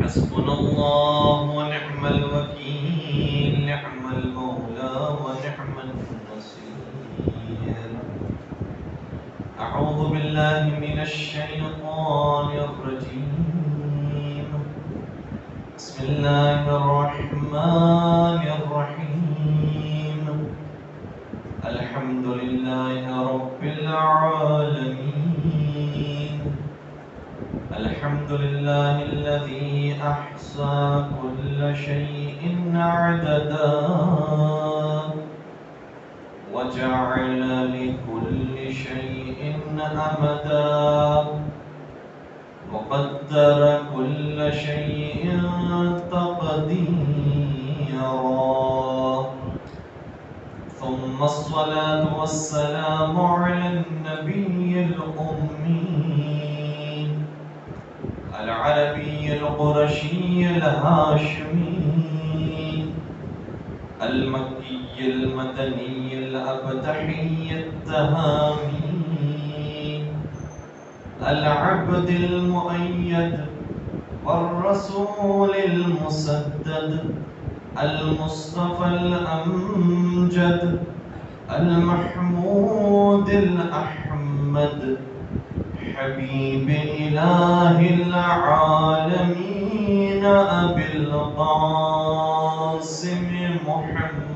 حسبنا الله ونعم الوكيل نعم المولى ونعم النصير أعوذ بالله من الشيطان الرجيم بسم الله الرحمن الرحيم الحمد لله رب العالمين الحمد لله الذي أحصى كل شيء عددا وجعل لكل شيء أمدا وقدر كل شيء تقديرا ثم الصلاة والسلام على النبي الأمي العربي القرشي الهاشمي المكي المدني الأبتحي التهامي العبد المؤيد والرسول المسدد المصطفى الأمجد المحمود الأحمد حبيب إله العالمين أبي القاسم محمد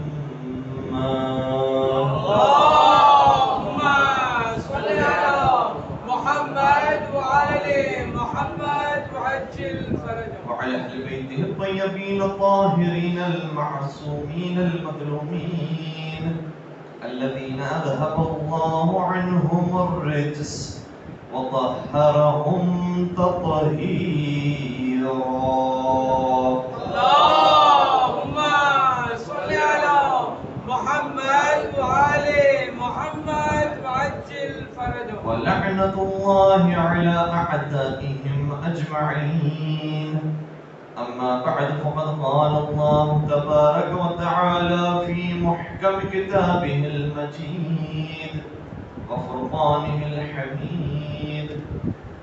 اللهم صل على محمد وعلى محمد وعجل فرجه وعلى أهل بيته الطيبين الطاهرين المعصومين المظلومين الذين أذهب الله عنهم الرجس وطهرهم تطهيرا اللهم صل على محمد وعلى محمد وعجل فرجه ولعنة الله على أعدائهم أجمعين أما بعد فقد قال الله تبارك وتعالى في محكم كتابه المجيد وفرقانه الحميد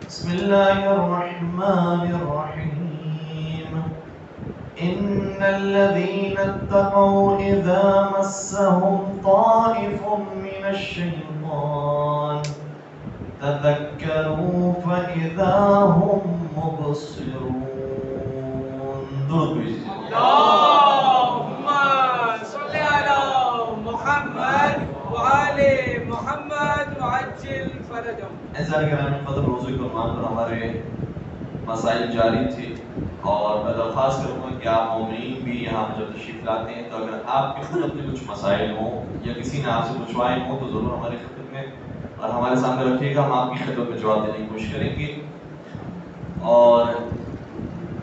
بسم الله الرحمن الرحيم إن الذين اتقوا إذا مسهم طائف من الشيطان تذكروا فإذا هم مبصرون اللهم صل على محمد وعلى محمد وعجل فرجه ایسا کرام قدر روزے کو مان کر ہمارے مسائل جاری تھے اور میں درخواست کروں گا کہ آپ مومنین بھی یہاں جب تشریف لاتے ہیں تو اگر آپ کے خود اپنے کچھ مسائل ہوں یا کسی نے آپ سے پوچھوائے ہوں تو ضرور ہماری خدمت میں اور ہمارے سامنے رکھیے گا، ہم آپ کی خدمت میں جواب دینے کی کوشش کریں گے اور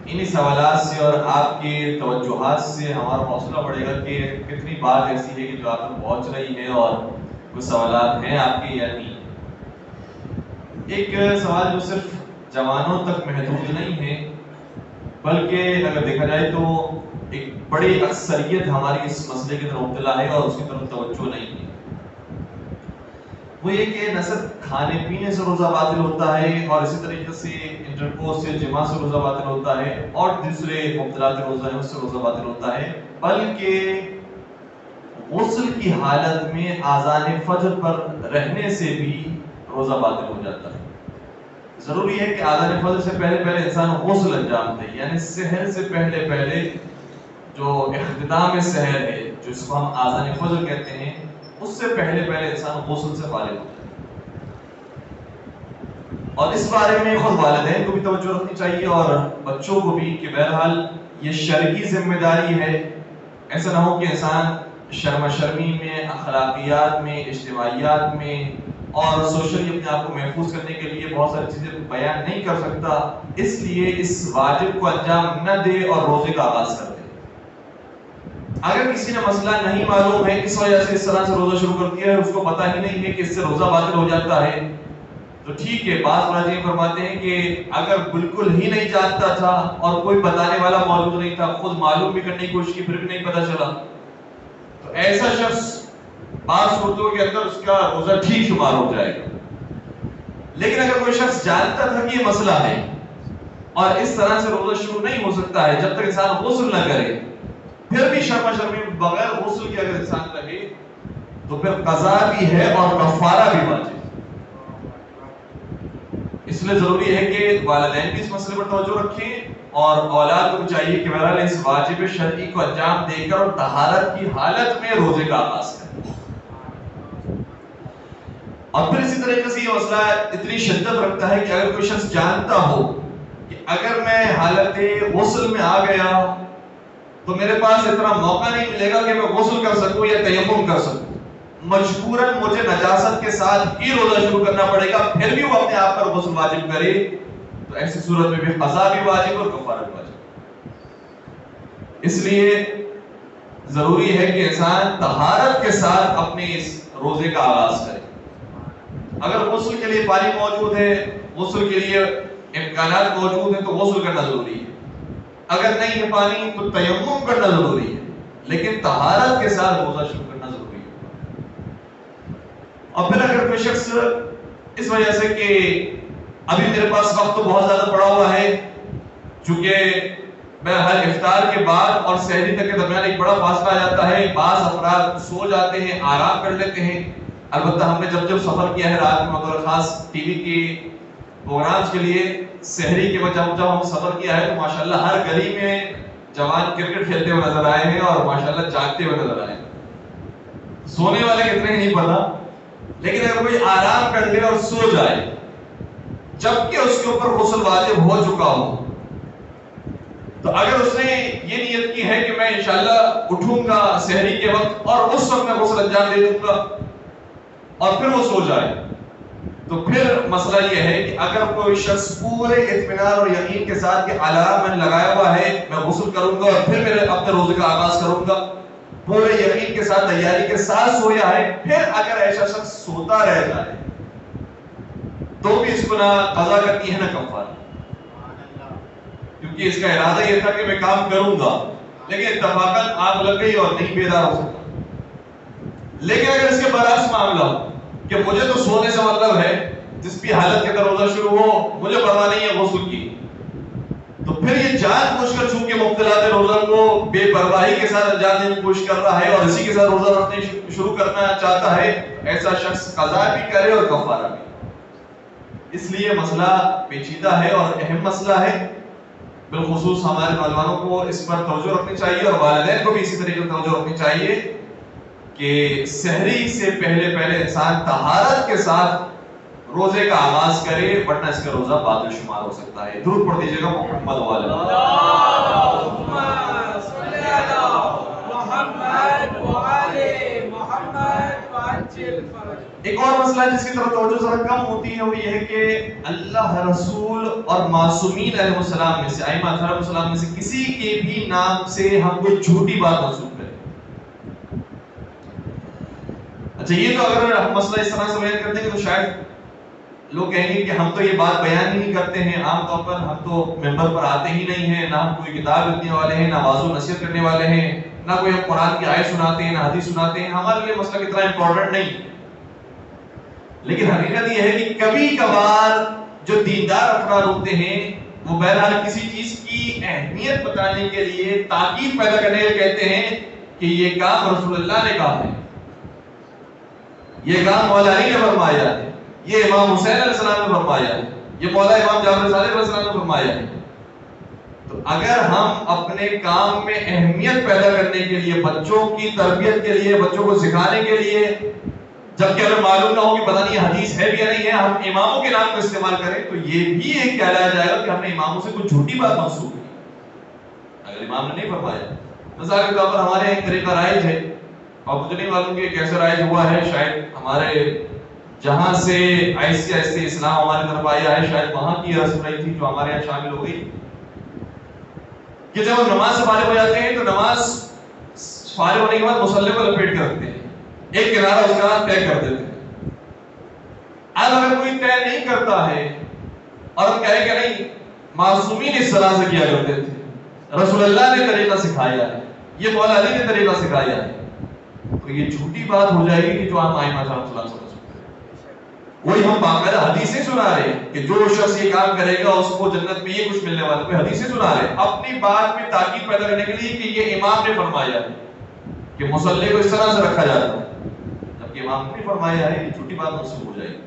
انہی سوالات سے اور آپ کے توجہات سے ہمارا حوصلہ بڑھے گا کہ کتنی بات ایسی ہے کہ جو آپ تک پہنچ رہی ہے اور کچھ سوالات ہیں آپ کے یا نہیں۔ ایک سوال جو صرف جوانوں تک محدود نہیں ہے بلکہ اگر دیکھا جائے تو ایک بڑی اکثریت ہماری اس مسئلے کی طرف مبتلا ہے اور اس کی طرف توجہ نہیں ہے، وہ یہ کہ نہ صرف کھانے پینے سے روزہ باطل ہوتا ہے اور اسی طریقے سے انٹرکورس سے جماع سے روزہ باطل ہوتا ہے اور دوسرے مبتلات روزہ ہیں اس سے روزہ باطل ہوتا ہے، بلکہ غسل کی حالت میں آذان فجر پر رہنے سے بھی روزہ باطل ہو جاتا ہے۔ ضروری ہے کہ آذان فجر سے پہلے انسان غسل انجام دے، یعنی سحر سے پہلے جو اختتام سحر ہے جس کو ہم آذان فجر کہتے ہیں اس سے پہلے انسان غسل سے فارغ ہو جائے۔ اور اس بارے میں خود والدین کو بھی توجہ رکھنی چاہیے اور بچوں کو بھی کہ بہرحال یہ شرعی ذمہ داری ہے، ایسا نہ ہو کہ انسان شرما شرمی میں، اخلاقیات میں، اجتماعیات میں اور سوشلی اپنے آپ کو محفوظ کرنے کے لیے بہت ساری چیزیں بیان نہیں کر سکتا، اس لیے اس واجب کو انجام نہ دے اور روزے کا آغاز کر دے۔ اگر کسی نے مسئلہ نہیں معلوم ہے اس وجہ سے اس طرح سے روزہ شروع کر دیا ہے، اس کو پتہ ہی نہیں ہے کہ اس سے روزہ باطل ہو جاتا ہے، تو ٹھیک ہے۔ بعض راجعین فرماتے ہیں کہ اگر بالکل ہی نہیں جانتا تھا اور کوئی بتانے والا موجود نہیں تھا، خود معلوم بھی کرنے کی کوشش کی پھر بھی نہیں پتہ چلا، تو ایسا شخص بعض صورتوں کے اندر اس کا روزہ ٹھیک شمار ہو جائے گا۔ لیکن اگر کوئی شخص جانتا تھا کہ یہ مسئلہ ہے اور اس طرح سے روزہ شروع نہیں ہو سکتا ہے جب تک انسان غسل نہ کرے. پھر بھی شرما شرمی بغیر غسل کے اگر انسان رہے تو پھر قضا بھی ہے اور کفارہ بھی واجب. اس لیے ضروری ہے کہ والدین بھی اس مسئلے پر توجہ رکھیں اور اولاد کو چاہیے کہ بہرحال اس واجب شرعی کو انجام دے کر اور طہارت کی حالت میں روزے کا آغاز کریں. اور پھر اسی طریقے سے یہ مسئلہ اتنی شدت رکھتا ہے کہ اگر کوئی شخص جانتا ہو کہ اگر میں حالت غسل میں آ گیا تو میرے پاس اتنا موقع نہیں ملے گا کہ میں غسل کر سکوں یا تیمم کر سکوں, مجبوراً مجھے نجاست کے ساتھ ہی روزہ شروع کرنا پڑے گا, پھر بھی وہ اپنے آپ پر غسل واجب کرے تو ایسی صورت میں بھی قضا بھی واجب اور کفارہ بھی واجب. اس لیے ضروری ہے کہ انسان طہارت کے ساتھ اپنے اس روزے کا آغاز کرے. اگر غسل کے لیے پانی موجود ہے, غسل کے لیے امکانات موجود ہیں تو غسل کرنا ضروری ہے. اگر نہیں ہے پانی تو تیمم کرنا ضروری ہے, لیکن طہارت کے ساتھ روزہ شروع کرنا ضروری ہے. اور پھر اگر کوئی شخص اس وجہ سے کہ ابھی میرے پاس وقت تو بہت زیادہ پڑا ہوا ہے, چونکہ میں ہر افطار کے بعد اور سحری تک کے درمیان ایک بڑا فاصلہ آ جاتا ہے, بعض افراد سو جاتے ہیں, آرام کر لیتے ہیں. البتہ ہم نے جب سفر کیا ہے رات میں بطور خاص ٹی وی کے پروگرامز کے لیے سحری کے وجہ جب ہم سفر کیا ہے تو ماشاءاللہ ہر گلی میں جوان کرکٹ کھیلتے ہوئے نظر آئے ہیں اور ماشاءاللہ جاگتے ہوئے نظر آئے ہیں. سونے والے کتنے نہیں پتا, لیکن اگر کوئی آرام کر لے اور سو جائے جبکہ اس کے اوپر غسل واجب ہو چکا ہو, تو اگر اس نے یہ نیت کی ہے کہ میں انشاءاللہ اٹھوں گا سحری کے وقت اور اس وقت میں غسل انجام دے دوں گا اور پھر وہ سو جائے, تو پھر مسئلہ یہ ہے کہ اگر کوئی شخص پورے اطمینان اور یقین کے ساتھ کہ الارم میں نے لگایا ہوا ہے, میں غسل کروں گا اور پھر میرے اپنے روزے کا آغاز کروں گا, پورے یقین کے ساتھ تیاری کے ساتھ سویا ہے, پھر اگر ایسا شخص سوتا رہ جائے تو بھی اس کو نہ قضا کرنی ہے نہ کفارہ, کیونکہ اس کا ارادہ یہ تھا کہ میں کام کروں گا لیکن اتفاقاً آگ لگ گئی اور نہیں بیدار ہو سکتا. لیکن اگر اس کے برعکس معاملہ ہو کہ مجھے تو سونے سے مطلب ہے, جس بھی حالت کے اندر روزہ شروع ہو مجھے پرواہ نہیں ہے غسل کی, تو پھر یہ جان بوجھ کر چونکہ مبتلا روزہ کو بے پرواہی کے ساتھ انجام دینے کی کوشش کر رہا ہے اور اسی کے ساتھ روزہ رکھنے شروع کرنا چاہتا ہے, ایسا شخص قضا بھی کرے اور کفارہ بھی. اس لیے مسئلہ پیچیدہ ہے اور اہم مسئلہ ہے, بالخصوص ہمارے نوجوانوں کو اس پر توجہ رکھنی چاہیے اور والدین کو بھی اسی طریقے سے توجہ رکھنی چاہیے کہ سحری سے پہلے انسان طہارت کے ساتھ روزے کا آغاز کرے, ورنہ اس کا روزہ باطل شمار ہو سکتا ہے. درود پڑھ دیجیے گا محمد والے اللہم صلی علی محمد وعلی محمد وعجل فرج. ایک اور مسئلہ جس کی طرف توجہ ذرا کم ہوتی ہے وہ یہ ہے کہ اللہ رسول اور معصومین علیہ السلام میں سے, ائمہ علیہ السلام میں سے کسی کے بھی نام سے ہم کوئی جھوٹی بات منسوب کریں. اچھا یہ تو اگر ہم مسئلہ اس طرح سے بیان کرتے ہیں تو شاید لوگ کہیں گے کہ ہم تو یہ بات بیان ہی نہیں کرتے ہیں, عام طور پر ہم تو ممبر پر آتے ہی نہیں ہیں, نہ ہم کوئی کتاب لکھنے والے ہیں, نہ واعظ و نصیحت کرنے والے ہیں, نہ کوئی ہم قرآن کی آیت سناتے ہیں, نہ حدیث سناتے ہیں, ہمارے لیے مسئلہ اتنا امپورٹنٹ نہیں. لیکن حقیقت یہ ہے کہ کبھی کبھار جو دیندار افراد ہوتے ہیں وہ بہرحال کسی چیز کی اہمیت بتانے کے لیے تاکید پیدا کرنے کے لیے کہتے ہیں کہ یہ کام رسول اللہ نے کہا ہے, یہ کام مولا علی نے فرمایا ہے, یہ امام حسین علیہ السلام نے فرمایا ہے, یہ مولا امام جعفر صادق علیہ السلام نے فرمایا ہے. تو اگر ہم اپنے کام میں اہمیت پیدا کرنے کے لیے, بچوں کی تربیت کے لیے, بچوں کو سکھانے کے لیے, جبکہ ہمیں معلوم نہ ہو کہ پتہ نہیں حدیث ہے بھی یا نہیں ہے, ہم اماموں کے نام کو استعمال کریں تو یہ بھی ایک کہلایا جائے گا کہ ہم نے اماموں سے کچھ جھوٹی بات منسوخ کی اگر امام نے نہیں فرمایا. مثال کے طور پر ہمارے ایک طریقہ رائج ہے, اور مجھے نہیں معلوم کہ کیسے رائج ہوا ہے, شاید ہمارے جہاں سے ایسے اسلام ہماری طرف آیا ہے شاید وہاں کی رسم رہی تھی جو ہمارے یہاں شامل ہو گئی کہ جب ہم نماز سے فارغ ہو جاتے ہیں تو نماز فارغ ہونے کے بعد مصلی کو لپیٹ کر رکھتے ہیں, ایک کنارہ اس کا طے کر دیتے ہیں. اب اگر کوئی طے نہیں کرتا ہے اور ہم کہیں کہ نہیں معصومین اس طرح سے کیا کرتے تھے, رسول اللہ نے طریقہ سکھایا ہے, یہ مولا علی نے طریقہ سکھایا ہے, تو یہ جھوٹی بات ہو جائے گی کہ جو ہم ائمہ صاحب صلی اللہ علیہ وسلم. وہی ہم باقاعدہ حدیثیں سنا رہے ہیں کہ جو شخص یہ کام کرے گا اس کو جنت میں یہ کچھ ملنے والا، کوئی حدیثیں سنا رہے ہیں اپنی بات میں تاکید پیدا کرنے کے لیے کہ یہ امام نے فرمایا ہے کہ مصلی کو اس طرح سے رکھا جاتا ہے، جبکہ امام نے فرمایا ہے، یہ چھوٹی بات منسوخ ہو جائے گی۔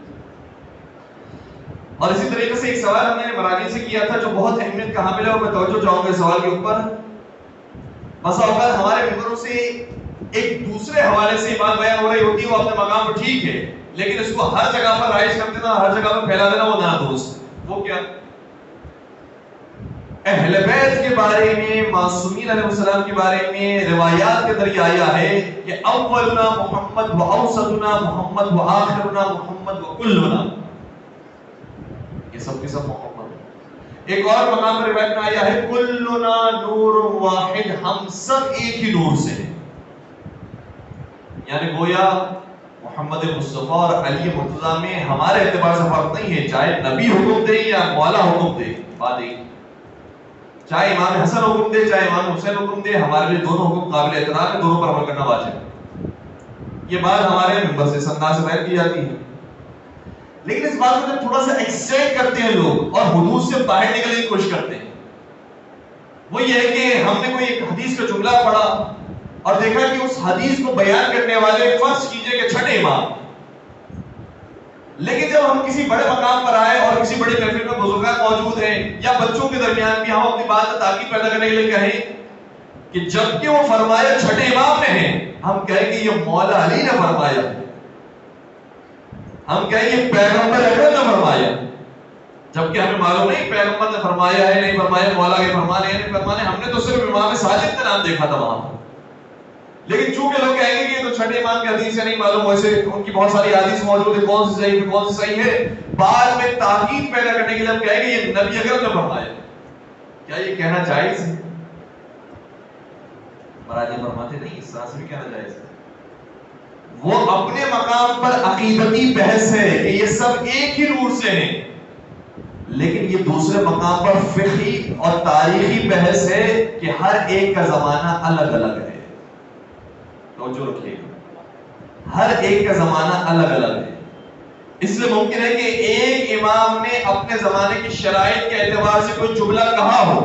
اور اسی طریقے سے ایک سوال ہم نے مراجع سے کیا تھا جو بہت اہمیت کا حامل ہے، اور میں توجہ چاہوں گا اس سوال کے اوپر۔ بسا اوقات ہمارے ممبروں سے ایک دوسرے حوالے سے بات بیان ہو رہی ہوتی ہے، وہ اپنے مقام پر ٹھیک ہے، لیکن اس کو ہر جگہ پر رائج کر دینا، ہر جگہ پر پھیلا دینا، وہ نادرست۔ وہ کیا؟ اہل بیت کے بارے میں، معصومین علیہ السلام کے بارے میں روایات کے ذریعے آیا ہے کہ اولنا محمد و اوسطنا محمد و آخرنا محمد و کلنا، یہ سب کے سب محمد ہے۔ ایک اور مقام پر روایت میں آیا ہے کلنا نور واحد، ہم سب ایک ہی نور سے ہیں، یعنی گویا محمد مصطفیٰ اور علی مرتضیٰ میں ہمارے اعتبار سے فرق نہیں ہے، چاہے نبی حکم دے یا مولا حکم دے، بات ایک، چاہے امام حسن حکم دے چاہے امام حسین حکم دے، ہمارے لیے دونوں حکم قابل احترام ہے، دونوں پر عمل کرنا واجب ہے۔ یہ بات ہمارے ممبر سے سنداز سے بیان کی جاتی ہے، لیکن اس بات کو جب تھوڑا سا ایکسٹینڈ کرتے ہیں لوگ اور حدود سے باہر نکلنے کی کوشش کرتے ہیں، وہ یہ ہے کہ ہم نے کوئی ایک حدیث کا جملہ پڑھا اور دیکھا کہ اس حدیث کو بیان کرنے والے فرض کیجئے کہ چھٹے امام، لیکن جب ہم کسی بڑے مقام پر آئے اور کسی بڑے محفل میں بزرگان موجود ہیں یا بچوں کے درمیان بھی ہم اپنی بات میں تاکید پیدا کرنے کے لیے کہیں کہ جبکہ وہ فرمایا چھٹے امام میں ہیں، ہم کہیں کہ یہ مولا علی نے فرمایا، ہم کہیں یہ پیغمبر اکرم نے فرمایا، جبکہ ہمیں معلوم نہیں پیغمبر نے فرمایا ہے نہیں فرمایا، مولا کے فرمانے ہیں نہیں فرمانے، ہم نے تو صرف امام ساجد کا نام دیکھا تھا وہاں پر۔ لیکن چونکہ لوگ کہیں گے کہ یہ تو چھٹے امام کی حدیث ہے، نہیں معلوم، ویسے ان کی بہت ساری حدیث موجود ہے، کون سی صحیح ہے کون سی صحیح ہے، بعد میں تاکید پیدا کرنے کے لیے ہم کہیں گے یہ نبی اکرم نے فرمایا۔ کیا یہ کہنا جائز ہے؟ مراجع فرماتے نہیں، اس طرح سے بھی کہنا جائز ہے۔ وہ اپنے مقام پر عقیدتی بحث ہے کہ یہ سب ایک ہی نور سے ہیں، لیکن یہ دوسرے مقام پر فقہی اور تاریخی بحث ہے کہ ہر ایک کا زمانہ الگ الگ ہے۔ توجہ رکھیے گا، ہر ایک کا زمانہ الگ الگ ہے، اس لیے ممکن ہے کہ ایک امام نے اپنے زمانے کی شرائط کے اعتبار سے کوئی جملہ کہا ہو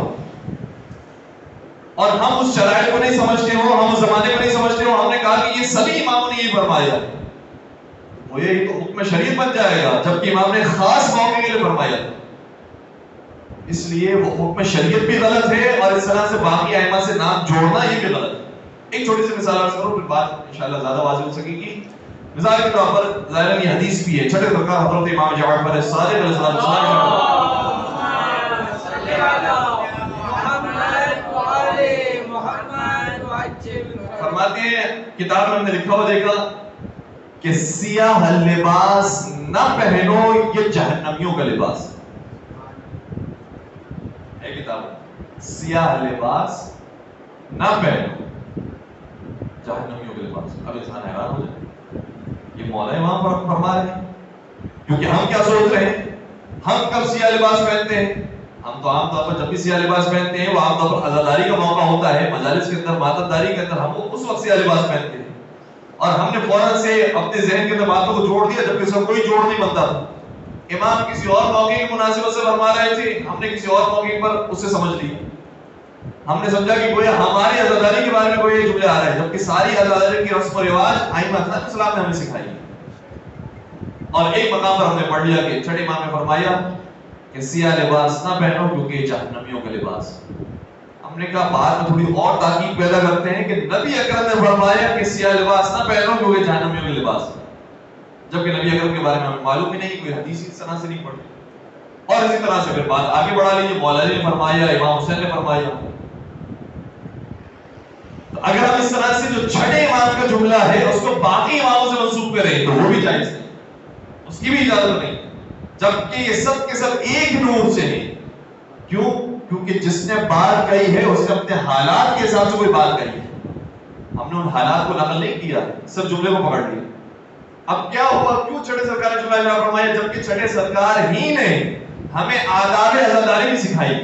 اور ہم اس شرائط کو نہیں سمجھتے ہو، ہم اس زمانے کو نہیں سمجھتے ہو، ہم نے کہا کہ یہ سبھی اماموں نے یہ فرمایا، وہ یہ تو حکم شریعت بن جائے گا، جبکہ امام نے خاص موقع کے لیے فرمایا، اس لیے وہ حکم شریعت بھی غلط ہے اور اس طرح سے باقی ائمہ سے نام جوڑنا یہ بھی غلط ہے۔ ایک چھوٹی سی مثال عرض کروں، پھر بات انشاءاللہ زیادہ واضح ہو سکے گی۔ مثال کے طور پر ظاہراً یہ حدیث بھی ہے، چھٹے سرکار حضرت امام جعفر صادق علیہ السلام فرماتے ہیں، کتاب میں ہم نے لکھا ہوا دیکھا کہ سیاہ لباس نہ پہنو، یہ جہنمیوں کا لباس ہے۔ کتاب سیاہ لباس نہ پہنو، جہنمیوں کے لباس۔ اب انسان حیران ہو جائے، یہ مولا امام پر فرما رہے ہیں، کیونکہ ہم کیا سوچ رہے ہیں، ہم کب سیاہ لباس پہنتے ہیں؟ ہم تو عام طور پر جب بھی سیاہ لباس پہنتے ہیں وہ عام طور پر عزاداری کا موقع ہوتا ہے، مجالس کے اندر ماتمداری کے اندر ہم اس وقت سیاہ لباس پہنتے ہیں، اور ہم نے فوراً سے اپنے ذہن کے اندر باتوں کو جوڑ دیا جبکہ اس کا کوئی جوڑ نہیں بنتا تھا۔ امام کسی اور موقع کی مناسبت سے فرما رہے تھے، ہم نے کسی اور موقع پر اسے سمجھ لیا، ہم نے سمجھا کہ گویا ہماری عزاداری کے بارے میں کوئی جملے آ رہے ہیں، جبکہ ساری عزاداری کی رسم و رواج ائمہ اسلام نے ہمیں سکھائی ہے۔ اور ایک مقام پر ہم نے پڑھ لیا کہ چھٹے امام نے فرمایا کہ سیاہ لباس نہ پہنو کیونکہ یہ جہنمیوں کا لباس۔ ہم نے کہا بعد میں تھوڑی اور تاکید پیدا کرتے ہیں کہ نبی اکرم نے فرمایا کہ سیاہ لباس نہ پہنو کیونکہ جہنمیوں کا لباس، جبکہ نبی اکرم کے بارے میں ہمیں معلوم ہی نہیں، کوئی حدیث اس طرح سے نہیں پڑھی۔ اور اسی طرح سے پھر بات آگے بڑھا لیجیے، مولا علی نے فرمایا، امام حسین نے فرمایا۔ اگر ہم اس طرح سے جو چھٹے امام کا جملہ ہے اس کو باقی اماموں سے منسوب کریں تو وہ بھی جائز نہیں، اس کی بھی اجازت نہیں، جبکہ یہ سب کے سب ایک نور سے ہیں۔ کیوں؟ کیونکہ جس نے بات کہی ہے اس نے اپنے حالات کے حساب سے کوئی بات کہی ہے، ہم نے ان حالات کو نقل نہیں کیا، صرف جملے کو پکڑ لیا۔ اب کیا ہوا، کیوں چھٹے سرکار نے جملہ فرمایا؟ جبکہ چھٹے سرکار ہی نے ہمیں آداب عزاداری بھی سکھائی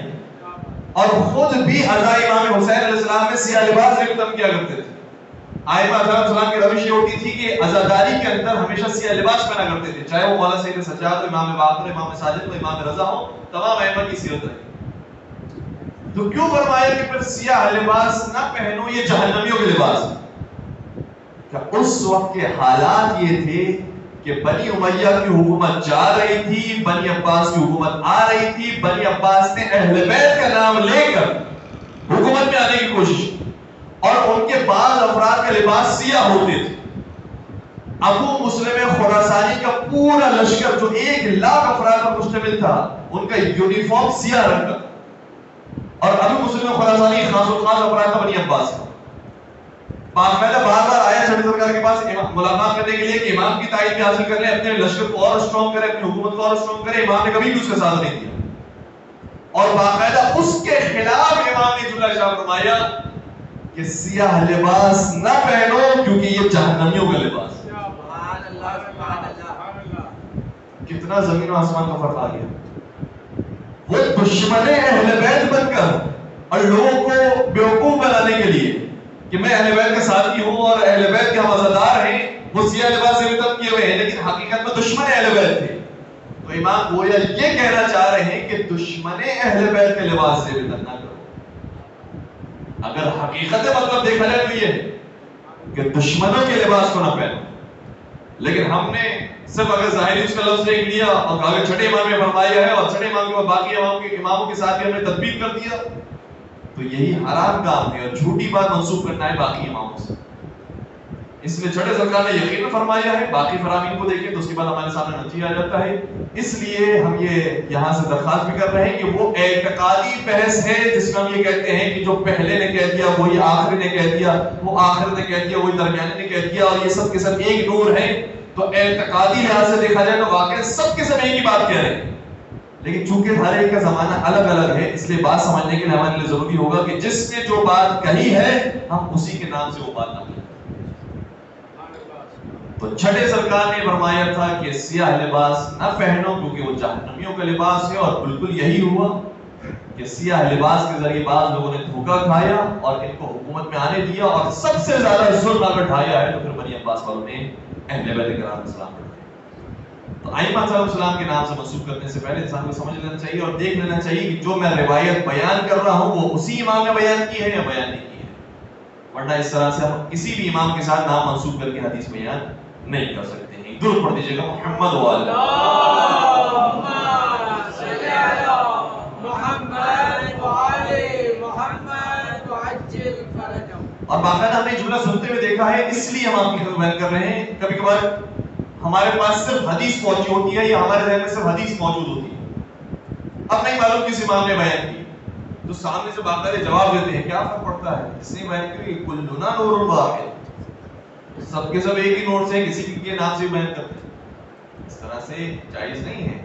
اور خود بھی عزا امام حسین علیہ السلام میں سیاہ لباس اختم کیا کرتے تھے، آئمہ السلام کی روش یہ ہوتی تھی کہ عزاداری کے اندر ہمیشہ سیاہ لباس پہنا کرتے تھے، چاہے وہ مولانا سید سجاد ہو، امام باقر، امام ساجد ہو، امام رضا ہو، تمام ائمہ کی سیرت ہے۔ تو کیوں فرمایا کہ پھر سیاہ لباس نہ پہنو، یہ جہنمیوں کے لباس ہے؟ کہ اس وقت کے حالات یہ تھے کہ بنی امیہ کی حکومت جا رہی تھی، بنی عباس کی حکومت آ رہی تھی، بنی عباس نے اہل بیت کا نام لے کر حکومت میں آنے کی کوشش، اور ان کے بعض افراد کا لباس سیاہ ہوتے تھے۔ ابو مسلم خراسانی کا پورا لشکر جو 1,00,000 افراد پر مشتمل تھا، ان کا یونیفارم سیاہ رنگ کا، اور ابو مسلم خراسانی خاص الخاص افراد تھا بنی عباس کا۔ باقاعدہ بار بار آیا چھٹی سرکار کے پاس ملاقات کرنے کے لیے کہ امام کی تائید بھی حاصل کر لیں، اپنے لشکر کو اور اسٹرانگ کرے، اپنی حکومت کو اور اسٹرانگ کرے۔ امام نے کبھی بھی اس کا ساتھ نہیں دیا، اور باقاعدہ اس کے خلاف امام نے جملہ شاہ فرمایا کہ سیاہ لباس نہ پہنو کیونکہ یہ جہنمیوں کا لباس ہے۔ سبحان اللہ سبحان اللہ۔ کتنا زمین و آسمان کا فرق آ گیا۔ وہ دشمن اہل بیت بن کر اور لوگوں کو بیوقوف بنانے کے لیے کہ میں اہل بیت کا ساتھی ہوں اور اہل بیت کے ہم عزادار ہیں، وہ سیاہ لباس سے بھی تب کیے ہوئے ہیں، لیکن حقیقت میں دشمن اہل بیت تھے۔ تو امام گویا یہ کہنا چاہ رہے ہیں کہ دشمن اہل بیت کے لباس سے بھی نہ کرو۔ اگر حقیقت مطلب دیکھا جائے تو یہ ہے کہ دشمنوں کے لباس کو نہ پہنو، لیکن ہم نے صرف اگر ظاہری اس کا لفظ دیکھ لیا اور اگر چھٹے امام نے فرمایا ہے اور چھٹے امام کے بعد باقی اماموں کے ساتھ بھی ہم نے تطبیق کر دیا تو یہی حرام کام ہے اور جھوٹی بات منسوخ کرنا ہے باقی اماموں سے۔ اس لیے چھٹے سرکار نے یقین فرمایا ہے، باقی فرامین کو دیکھیں تو اس کے بعد ہمارے سامنے نتیجہ آ جاتا ہے۔ اس لیے ہم یہ یہاں سے درخواست بھی کر رہے ہیں کہ وہ اعتقادی بحث ہے جس میں ہم یہ کہتے ہیں کہ جو پہلے نے کہہ دیا وہی آخری نے کہہ دیا، وہ آخر نے کہہ دیا وہی درمیانے نے کہہ دیا، اور یہ سب کے سب ایک نور ہے، تو اعتقادی لحاظ سے دیکھا جائے تو واقعی سب کے سب ایک ہی بات کہہ رہے ہیں، لیکن چونکہ ہر ایک کا زمانہ الگ الگ ہے، اس لیے بات سمجھنے کے لیے ہمارے لیے ضروری ہوگا کہ جس نے جو بات کہی ہے ہم اسی کے نام سے وہ بات نہ کریں۔ تو چھٹے سرکار نے فرمایا تھا کہ سیاہ لباس نہ پہنو کیونکہ وہ جہنمیوں کا لباس ہے، اور بالکل یہی ہوا کہ سیاہ لباس کے ذریعے بعض لوگوں نے دھوکہ کھایا اور ان کو حکومت میں آنے دیا، اور سب سے زیادہ ظلم اگر ڈھایا ہے تو پھر بنی عباس والوں نے اہل بیت کرام السلام پر۔ تو ائمہ صلی اللہ علیہ وسلم کے نام سے منسوب کرنے سے پہلے انسان کو سمجھ لینا چاہیے اور دیکھ لینا چاہیے کہ جو میں روایت بیان کر رہا ہوں وہ اسی امام نے بیان کی ہے یا بیان نہیں کی ہے، ورنہ اس طرح سے ہم کسی بھی امام کے ساتھ نام منسوب کر کے حدیث بیان نہیں کر سکتے ہیں۔ درود پڑھ دیجیے گا محمد و آلہ اللہم صلی علی محمد و آلِ محمد وعجل فرجہم۔ اور باقاعدہ ہم نے جملہ سنتے ہوئے دیکھا ہے، اس لیے ہم آپ کی خدمت بیان کر رہے ہیں۔ کبھی کبھار ہمارے پاس صرف حدیث پہنچی ہوتی ہے یا ہمارے ذہن میں صرف حدیث موجود ہوتی ہے، اب نہیں معلوم کس امام نے بیان کی، تو سامنے سے باقاعدہ جواب دیتے ہیں، کیا فرق پڑتا ہے اس نے بیان کی، کلنا نور واحد، سب کے سب ایک ہی نور سے کسی کے نام سے بیان کرتے ہیں، اس طرح سے جائز نہیں ہے۔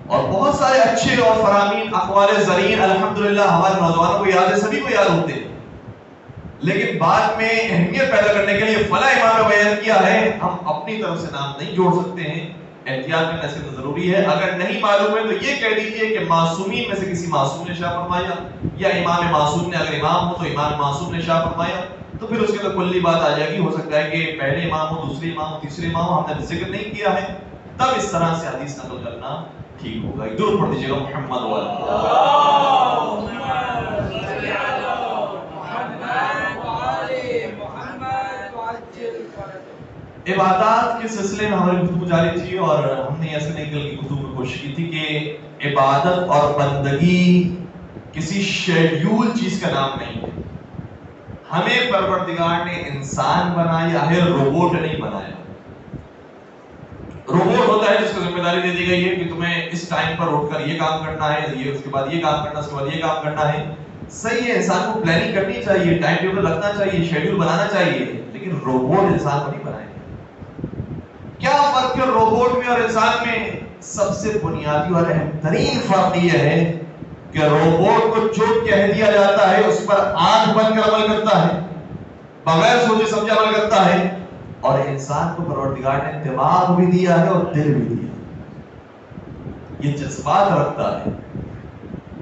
اور بہت سارے اچھے اور فرامین اقوال زرین الحمدللہ ہمارے نوجوانوں کو یاد ہے، سبھی کو یاد ہوتے ہیں، لیکن بعد میں اہمیت پیدا کرنے کے لیے فلاں امام نے بیان کیا ہے، ہم اپنی طرف سے نام نہیں جوڑ سکتے ہیں، احتیاط کرنا اس لیے ضروری ہے۔ اگر نہیں معلوم ہے تو یہ کہہ دیجئے کہ معصومین میں سے کسی معصوم نے شاہ فرمایا، یا امام معصوم نے اگر امام ہو تو امام معصوم نے شاہ فرمایا، تو پھر اس کے اندر کلی بات آ جائے گی۔ ہو سکتا ہے کہ پہلے امام ہو، دوسرے امام ہو، تیسرے امام ہو، ہم نے ذکر نہیں کیا ہے، تب اس طرح سے حدیث نقل کرنا ٹھیک ہوگا۔ ایک درود پڑھ دیجیے گا محمد و آلہ عبادات کے سلسلے میں ہماری گفتگو جاری تھی، اور ہم نے ایسے نکل کی گفتگو میں کوشش کی تھی کہ عبادت اور بندگی کسی شیڈیول چیز کا نام نہیں ہے۔ ہمیں پروردگار نے انسان بنایا ہے، روبوٹ نہیں بنایا۔ روبوٹ ہوتا ہے جس کو ذمہ داری دے دی گئی ہے کہ تمہیں اس ٹائم پر اٹھ کر یہ کام کرنا ہے، یہ اس کے بعد یہ کام کرنا، اس کے بعد یہ کام کرنا ہے۔ صحیح ہے، انسان کو پلاننگ کرنی چاہیے، ٹائم ٹیبل رکھنا چاہیے، شیڈیول بنانا چاہیے، لیکن روبوٹ انسان کو نہیں بنائے۔ کیا فرق ہے روبوٹ میں اور انسان میں؟ سب سے بنیادی اور اہم ترین فرق یہ ہے کہ روبوٹ کو جو کہہ دیا جاتا ہے اس پر آنکھ بند کر عمل کرتا ہے، بغیر سوچے سمجھے عمل کرتا ہے، اور انسان کو پروردگار نے دماغ بھی دیا ہے اور دل بھی دیا ہے، یہ جذبات رکھتا ہے۔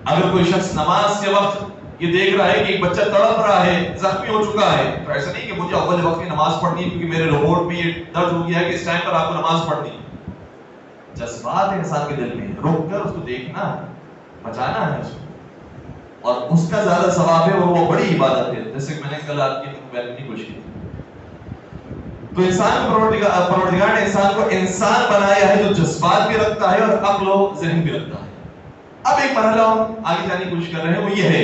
اگر کوئی شخص نماز کے وقت یہ دیکھ رہا ہے کہ ایک بچہ تڑپ رہا ہے، زخمی ہو چکا ہے، تو ایسا نہیں کہ مجھے اول وقت میں نماز پڑھنی ہے کیونکہ میرے رپورٹ میں یہ درد ہو گیا ہے کہ اس ٹائم پر آپ کو نماز پڑھنی ہے۔ جذبات ہے انسان کے دل میں، رک کر اس کو دیکھنا ہے، بچانا ہے اس کو، اور اس کا زیادہ ثواب ہے، اور وہ بڑی عبادت ہے، جیسے کہ میں نے کل آپ کی بیان کی کوشش کی۔ تو انسان کو پروردگار نے انسان کو انسان بنایا ہے جو جذبات بھی رکھتا ہے اور عقل و ذہن بھی رکھتا ہے۔ اب ایک مرحلہ ہم آگے جانے کی کوشش کر رہے ہیں، وہ یہ ہے